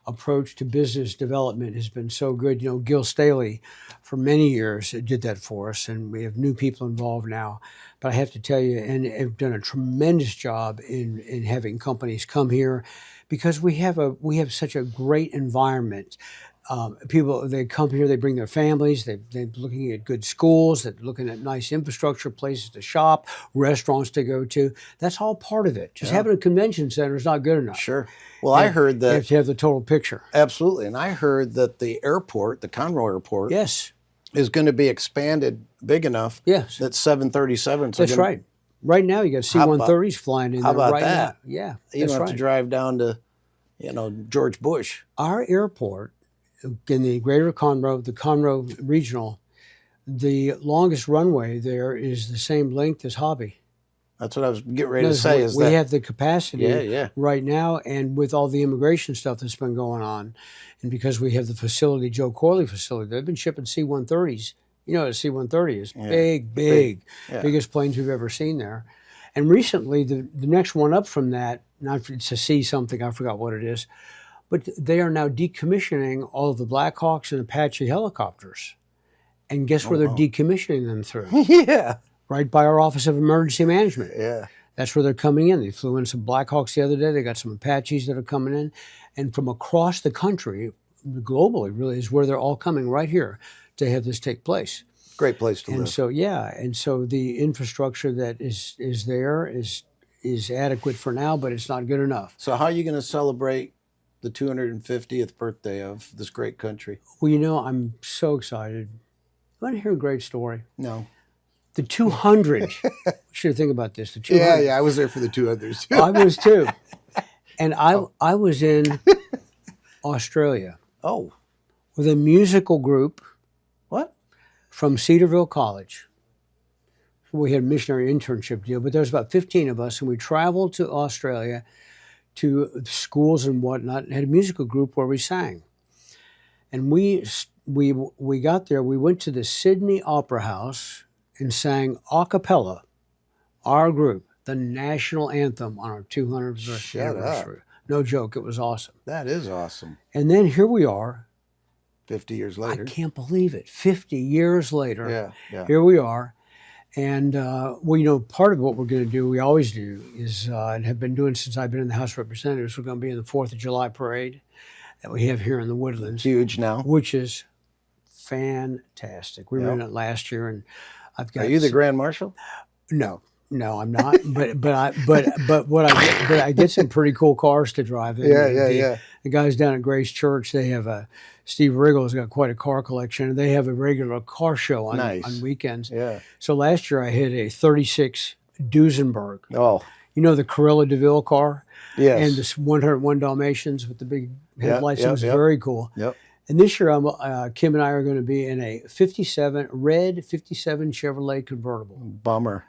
Speaker 2: approach to business development has been so good. You know, Gil Staley for many years did that for us, and we have new people involved now. But I have to tell you, and have done a tremendous job in having companies come here because we have such a great environment. People, they come here, they bring their families, they're looking at good schools, they're looking at nice infrastructure, places to shop, restaurants to go to. That's all part of it. Just having a convention center is not good enough.
Speaker 1: Sure. Well, I heard
Speaker 2: You have
Speaker 1: that
Speaker 2: to have the total picture.
Speaker 1: absolutely, and I heard that the airport, the Conroe Airport,
Speaker 2: Yes,
Speaker 1: is going to be expanded big enough
Speaker 2: yes,
Speaker 1: that 737s.
Speaker 2: that's right. Right now, you got C-130s flying in
Speaker 1: how
Speaker 2: there
Speaker 1: about
Speaker 2: right
Speaker 1: that?
Speaker 2: now. Yeah,
Speaker 1: You
Speaker 2: that's
Speaker 1: don't have
Speaker 2: right.
Speaker 1: to drive down to, George Bush.
Speaker 2: Our airport in the greater Conroe, the Conroe Regional, the longest runway there is the same length as Hobby.
Speaker 1: That's what I was getting ready to
Speaker 2: No,
Speaker 1: say.
Speaker 2: we,
Speaker 1: Is
Speaker 2: we
Speaker 1: that
Speaker 2: have the capacity
Speaker 1: yeah.
Speaker 2: right now, and with all the immigration stuff that's been going on, and because we have the facility, Joe Corley facility, they've been shipping C-130s. You know, a C-130 is big,
Speaker 1: Yeah.
Speaker 2: biggest planes we've ever seen there. And recently, the next one up from that, not to see something, I forgot what it is, but they are now decommissioning all of the Blackhawks and Apache helicopters. And guess where they're decommissioning them through?
Speaker 1: Yeah.
Speaker 2: Right by our Office of Emergency Management.
Speaker 1: Yeah.
Speaker 2: That's where they're coming in. They flew in some Blackhawks the other day. They got some Apaches that are coming in. And from across the country, globally, really, is where they're all coming right here to have this take place.
Speaker 1: Great place to
Speaker 2: And
Speaker 1: live.
Speaker 2: so, yeah, and so the infrastructure that is there is adequate for now, but it's not good enough.
Speaker 1: So how are you going to celebrate the 250th birthday of this great country?
Speaker 2: Well, you know, I'm so excited. You want to hear a great story?
Speaker 1: No.
Speaker 2: The 200. Should think about this. The 200.
Speaker 1: Yeah, I was there for the 200s.
Speaker 2: I was too. And I was in Australia
Speaker 1: Oh,
Speaker 2: with a musical group
Speaker 1: what?
Speaker 2: from Cedarville College. We had a missionary internship deal, but there was about 15 of us, and we traveled to Australia to schools and whatnot, and had a musical group where we sang. And we got there, we went to the Sydney Opera House and sang a cappella, our group, the national anthem on our 200th
Speaker 1: Shut up.
Speaker 2: anniversary. No joke, it was awesome.
Speaker 1: That is awesome.
Speaker 2: And then here we are.
Speaker 1: 50 years
Speaker 2: I
Speaker 1: later.
Speaker 2: can't believe it. 50 years later,
Speaker 1: Yeah.
Speaker 2: here we are. And, well, you know, part of what we're going to do, we always do, is, and have been doing since I've been in the House of Representatives, we're going to be in the 4th of July parade that we have here in the Woodlands,
Speaker 1: Huge now.
Speaker 2: which is fantastic. We were in it last year, and I've got.
Speaker 1: Are you the Grand Marshal?
Speaker 2: No, I'm not. but I get some pretty cool cars to drive. And
Speaker 1: Yeah.
Speaker 2: The guys down at Grace Church, they have Steve Riggle's got quite a car collection, and they have a regular car show on weekends.
Speaker 1: Yeah.
Speaker 2: So last year I had a 36 Duesenberg.
Speaker 1: Oh,
Speaker 2: You know the Corella DeVille car?
Speaker 1: yes.
Speaker 2: And this 101 Dalmatians with the big headlights.
Speaker 1: Yep,
Speaker 2: It was
Speaker 1: yep.
Speaker 2: very cool.
Speaker 1: Yep.
Speaker 2: And this year, Kim and I are going to be in a red 57 Chevrolet convertible.
Speaker 1: Bummer.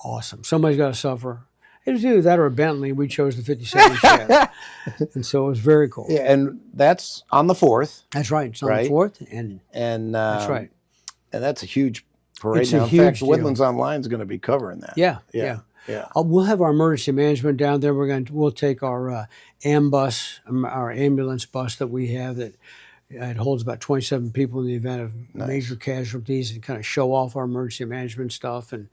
Speaker 2: Awesome. Somebody's got to suffer. It was either that or a Bentley. We chose the 57 Chev. And so it was very cool.
Speaker 1: Yeah, and that's on the 4th.
Speaker 2: That's right. It's on
Speaker 1: Right.
Speaker 2: the 4th. And
Speaker 1: That's
Speaker 2: right.
Speaker 1: And that's a huge parade
Speaker 2: It's a
Speaker 1: now. In
Speaker 2: huge
Speaker 1: fact,
Speaker 2: deal.
Speaker 1: Woodlands Online is going to be covering that.
Speaker 2: Yeah. We'll have our emergency management down there. We'll take our ambulance bus that we have that it holds about 27 people in the event of major casualties, and kind of show off our emergency management stuff. And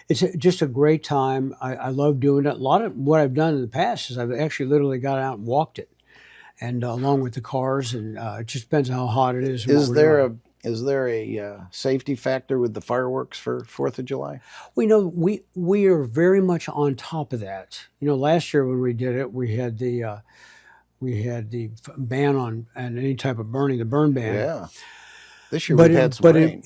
Speaker 2: it's just a great time. I love doing it. A lot of what I've done in the past is I've actually literally got out and walked it, and along with the cars. And it just depends on how hot it is.
Speaker 1: Is there a safety factor with the fireworks for 4th of July?
Speaker 2: Well, you know, we are very much on top of that. You know, last year when we did it, we had the ban on and any type of burning, the burn ban.
Speaker 1: Yeah. This year we've had some rain.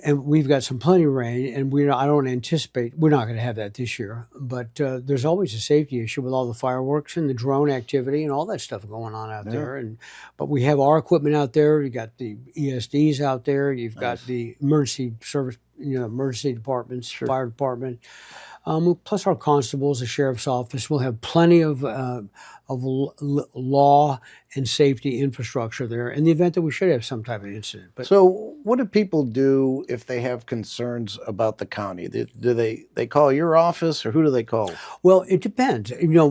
Speaker 2: And we've got some plenty of rain, and I don't anticipate we're not going to have that this year. But there's always a safety issue with all the fireworks and the drone activity and all that stuff going on out there. But we have our equipment out there. You got the ESDs out there. You've got the emergency service, emergency departments, fire department. Plus our constables, the sheriff's office. We'll have plenty of law and safety infrastructure there in the event that we should have some type of incident. But
Speaker 1: So what do people do if they have concerns about the county? Do they call your office, or who do they call?
Speaker 2: well, it depends. You know,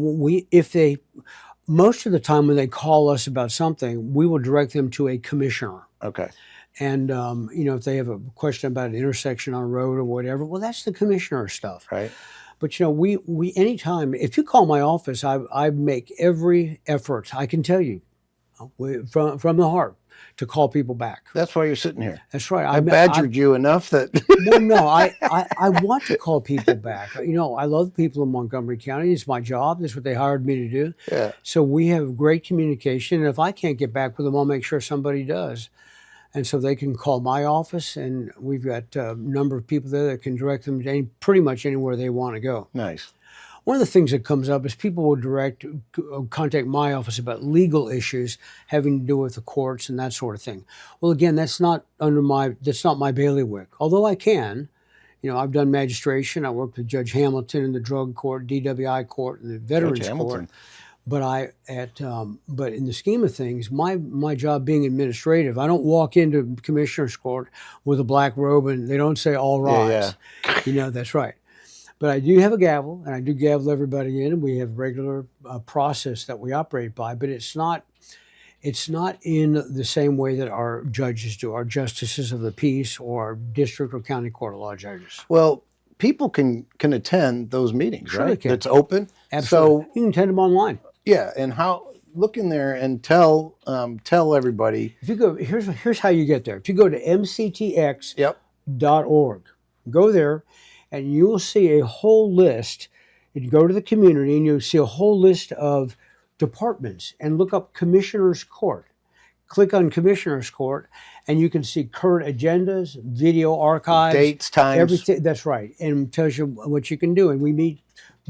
Speaker 2: most of the time when they call us about something, we will direct them to a commissioner.
Speaker 1: Okay.
Speaker 2: And if they have a question about an intersection on a road or whatever, well, that's the commissioner stuff.
Speaker 1: Right.
Speaker 2: But we anytime if you call my office, I make every effort I can tell you from the heart to call people back.
Speaker 1: That's why you're sitting here.
Speaker 2: That's right.
Speaker 1: I badgered you enough that
Speaker 2: Well, no, I want to call people back. I love the people in Montgomery County. It's my job. That's what they hired me to do.
Speaker 1: Yeah.
Speaker 2: So we have great communication. And if I can't get back with them, I'll make sure somebody does. And so they can call my office, and we've got a number of people there that can direct them to pretty much anywhere they want to go.
Speaker 1: Nice.
Speaker 2: One of the things that comes up is people will contact my office about legal issues having to do with the courts and that sort of thing. Well, again, that's not my bailiwick. Although I can, I've done magistration. I worked with Judge Hamilton in the drug court, DWI court, and the veterans
Speaker 1: Judge
Speaker 2: court.
Speaker 1: Hamilton.
Speaker 2: But in the scheme of things, my job being administrative, I don't walk into commissioner's court with a black robe and they don't say all rise.
Speaker 1: Yeah.
Speaker 2: That's right. But I do have a gavel, and I do gavel everybody in, and we have a regular process that we operate by. But it's not in the same way that our judges do, our justices of the peace, or our district or county court of law judges.
Speaker 1: Well, people can attend those meetings,
Speaker 2: Sure
Speaker 1: right?
Speaker 2: they can.
Speaker 1: That's open.
Speaker 2: Absolutely.
Speaker 1: So
Speaker 2: You can attend them online.
Speaker 1: yeah, and how look in there and tell everybody.
Speaker 2: If you go, here's how you get there. If you go to mctx.org,
Speaker 1: Yep.
Speaker 2: go there, and you will see a whole list. You go to the community, and you'll see a whole list of departments, and look up Commissioner's Court. Click on Commissioner's Court, and you can see current agendas, video archives,
Speaker 1: Dates, times.
Speaker 2: everything. That's right, and it tells you what you can do. And we meet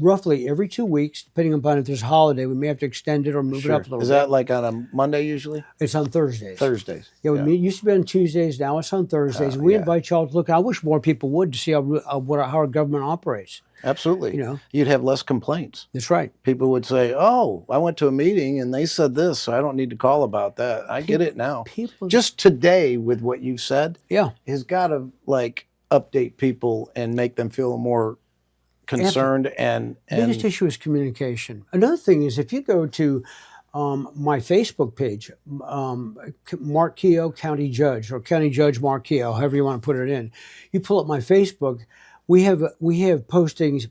Speaker 2: roughly every 2 weeks, depending upon if there's a holiday. We may have to extend it or move it up a little
Speaker 1: Is
Speaker 2: bit.
Speaker 1: that like on a Monday usually?
Speaker 2: It's on Thursdays.
Speaker 1: Thursdays.
Speaker 2: Yeah, we meet. Used to be on Tuesdays. Now it's on Thursdays. We
Speaker 1: yeah.
Speaker 2: invite y'all to look. I wish more people would to see how our government operates.
Speaker 1: Absolutely.
Speaker 2: You know.
Speaker 1: You'd have less complaints.
Speaker 2: That's right.
Speaker 1: People would say, "Oh, I went to a meeting and they said this, so I don't need to call about that." I get it now.
Speaker 2: People
Speaker 1: just today with what you said,
Speaker 2: yeah,
Speaker 1: has got to like update people and make them feel more concerned. And
Speaker 2: biggest issue is communication. Another thing is if you go to my Facebook page, Mark Keough, County Judge, or County Judge Mark Keough, however you want to put it in. You pull up my Facebook. We have postings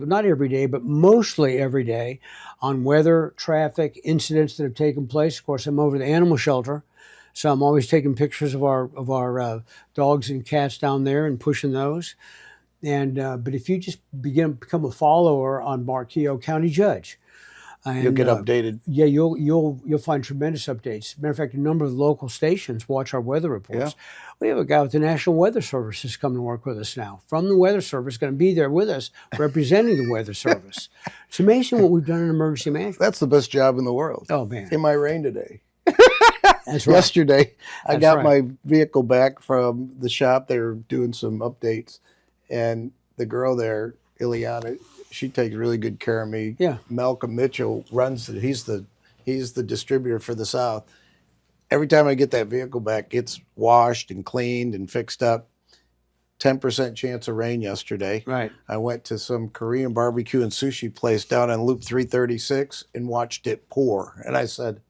Speaker 2: not every day, but mostly every day on weather, traffic, incidents that have taken place. Of course, I'm over the animal shelter, so I'm always taking pictures of our dogs and cats down there and pushing those. And but if you just become a follower on Mark Keough, County Judge, and,
Speaker 1: you'll get updated.
Speaker 2: Yeah, you'll find tremendous updates. Matter of fact, a number of local stations watch our weather reports.
Speaker 1: Yeah.
Speaker 2: We have a guy with the National Weather Service who's coming to work with us now from the Weather Service, going to be there with us representing the Weather Service. It's amazing what we've done in emergency management.
Speaker 1: That's the best job in the world.
Speaker 2: Oh man,
Speaker 1: in my rain today.
Speaker 2: That's right.
Speaker 1: Yesterday, I got
Speaker 2: right.
Speaker 1: my vehicle back from the shop. They were doing some updates, and the girl there, Ileana, she takes really good care of me.
Speaker 2: Yeah.
Speaker 1: Malcolm Mitchell runs it. He's the distributor for the South. Every time I get that vehicle back, it's washed and cleaned and fixed up. 10% chance of rain yesterday.
Speaker 2: Right.
Speaker 1: I went to some Korean barbecue and sushi place down on Loop 336 and watched it pour. And I said,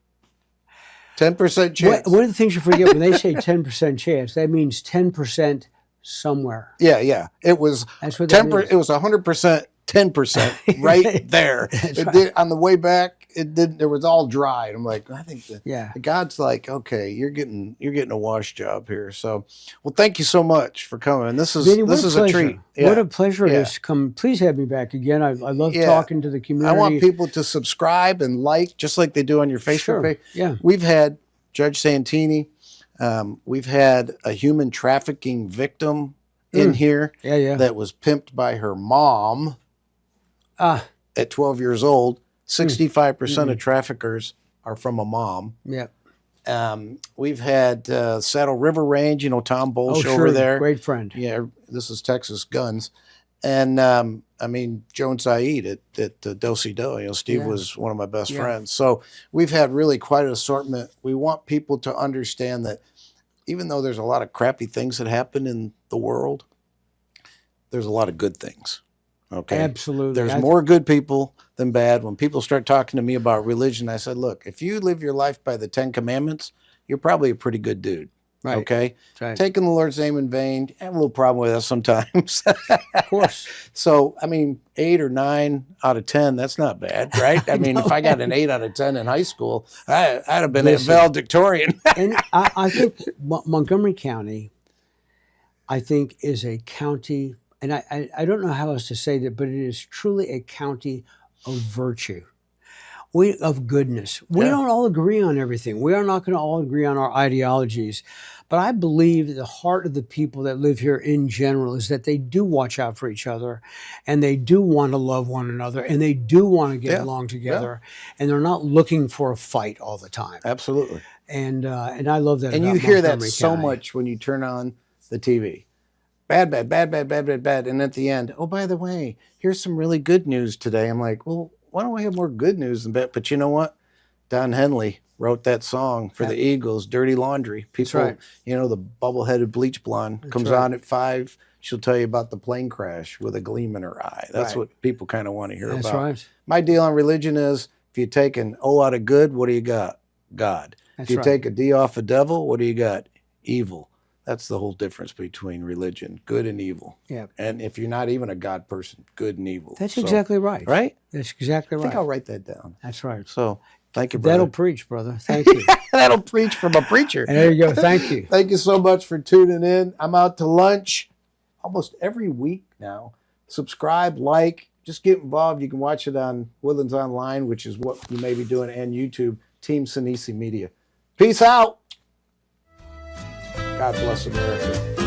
Speaker 1: 10% chance.
Speaker 2: One of the things you forget when they say 10% chance, that means 10% somewhere.
Speaker 1: Yeah. It was
Speaker 2: That's what that means.
Speaker 1: It was 100%, 10% right there.
Speaker 2: Right.
Speaker 1: On the way back, it didn't. It was all dry. And I'm like, I think
Speaker 2: Yeah.
Speaker 1: the God's like, okay, you're getting a wash job here. So, well, thank you so much for coming. This is
Speaker 2: Vinny,
Speaker 1: this is a treat. Yeah.
Speaker 2: What a pleasure it is to come. Please have me back again. I love talking to the community.
Speaker 1: I want people to subscribe and like, just like they do on your Facebook page.
Speaker 2: Yeah.
Speaker 1: We've had Judge Santini. We've had a human trafficking victim in here that was pimped by her mom at 12 years old. 65% of traffickers are from a mom.
Speaker 2: Yeah.
Speaker 1: We've had Saddle River Range, Tom Bolsh over there.
Speaker 2: Great friend.
Speaker 1: Yeah, this is Texas Guns. And Joan Said at Do-Si-Do. Steve was one of my best friends. So we've had really quite an assortment. We want people to understand that even though there's a lot of crappy things that happen in the world, there's a lot of good things. Okay.
Speaker 2: Absolutely.
Speaker 1: There's more good people than bad. When people start talking to me about religion, I said, look, if you live your life by the 10 Commandments, you're probably a pretty good dude.
Speaker 2: Right.
Speaker 1: Okay.
Speaker 2: Right.
Speaker 1: Taking the Lord's name in vain, I have a little problem with that sometimes.
Speaker 2: Of course.
Speaker 1: So, 8 or 9 out of 10, that's not bad, right? If I got an 8 out of 10 in high school, I'd have been a valedictorian.
Speaker 2: And I think Montgomery County, is a county, and I don't know how else to say that, but it is truly a county of virtue. Of goodness. We don't all agree on everything. We are not going to all agree on our ideologies. But I believe the heart of the people that live here in general is that they do watch out for each other, and they do want to love one another, and they do want to get along together, and they're not looking for a fight all the time.
Speaker 1: Absolutely.
Speaker 2: And I love that.
Speaker 1: And
Speaker 2: about
Speaker 1: you hear that
Speaker 2: Montgomery
Speaker 1: so
Speaker 2: County.
Speaker 1: much when you turn on the TV. Bad, bad, bad, bad, bad, bad, bad. And at the end, oh, by the way, here's some really good news today. I'm like, well, why don't we have more good news than bad? But you know what? Don Henley wrote that song for the Eagles, Dirty Laundry. People, the bubble-headed bleach blonde comes on at 5. She'll tell you about the plane crash with a gleam in her eye. That's what people kind of want to hear about.
Speaker 2: That's right.
Speaker 1: My deal on religion is, if you take an O out of good, what do you got? God. If you take a D off of devil, what do you got? Evil. That's the whole difference between religion, good and evil.
Speaker 2: Yeah.
Speaker 1: And if you're not even a God person, good and evil.
Speaker 2: That's
Speaker 1: So,
Speaker 2: exactly right.
Speaker 1: right.
Speaker 2: That's exactly
Speaker 1: I think
Speaker 2: right.
Speaker 1: I'll write that down.
Speaker 2: That's right.
Speaker 1: So thank you,
Speaker 2: That'll
Speaker 1: brother.
Speaker 2: preach, brother. Thank you.
Speaker 1: That'll preach from a preacher.
Speaker 2: And there you go. Thank you.
Speaker 1: Thank you so much for tuning in. I'm out to lunch almost every week now. Subscribe, like, just get involved. You can watch it on Woodlands Online, which is what you may be doing, and YouTube, Team Sinisi Media. Peace out. God bless America.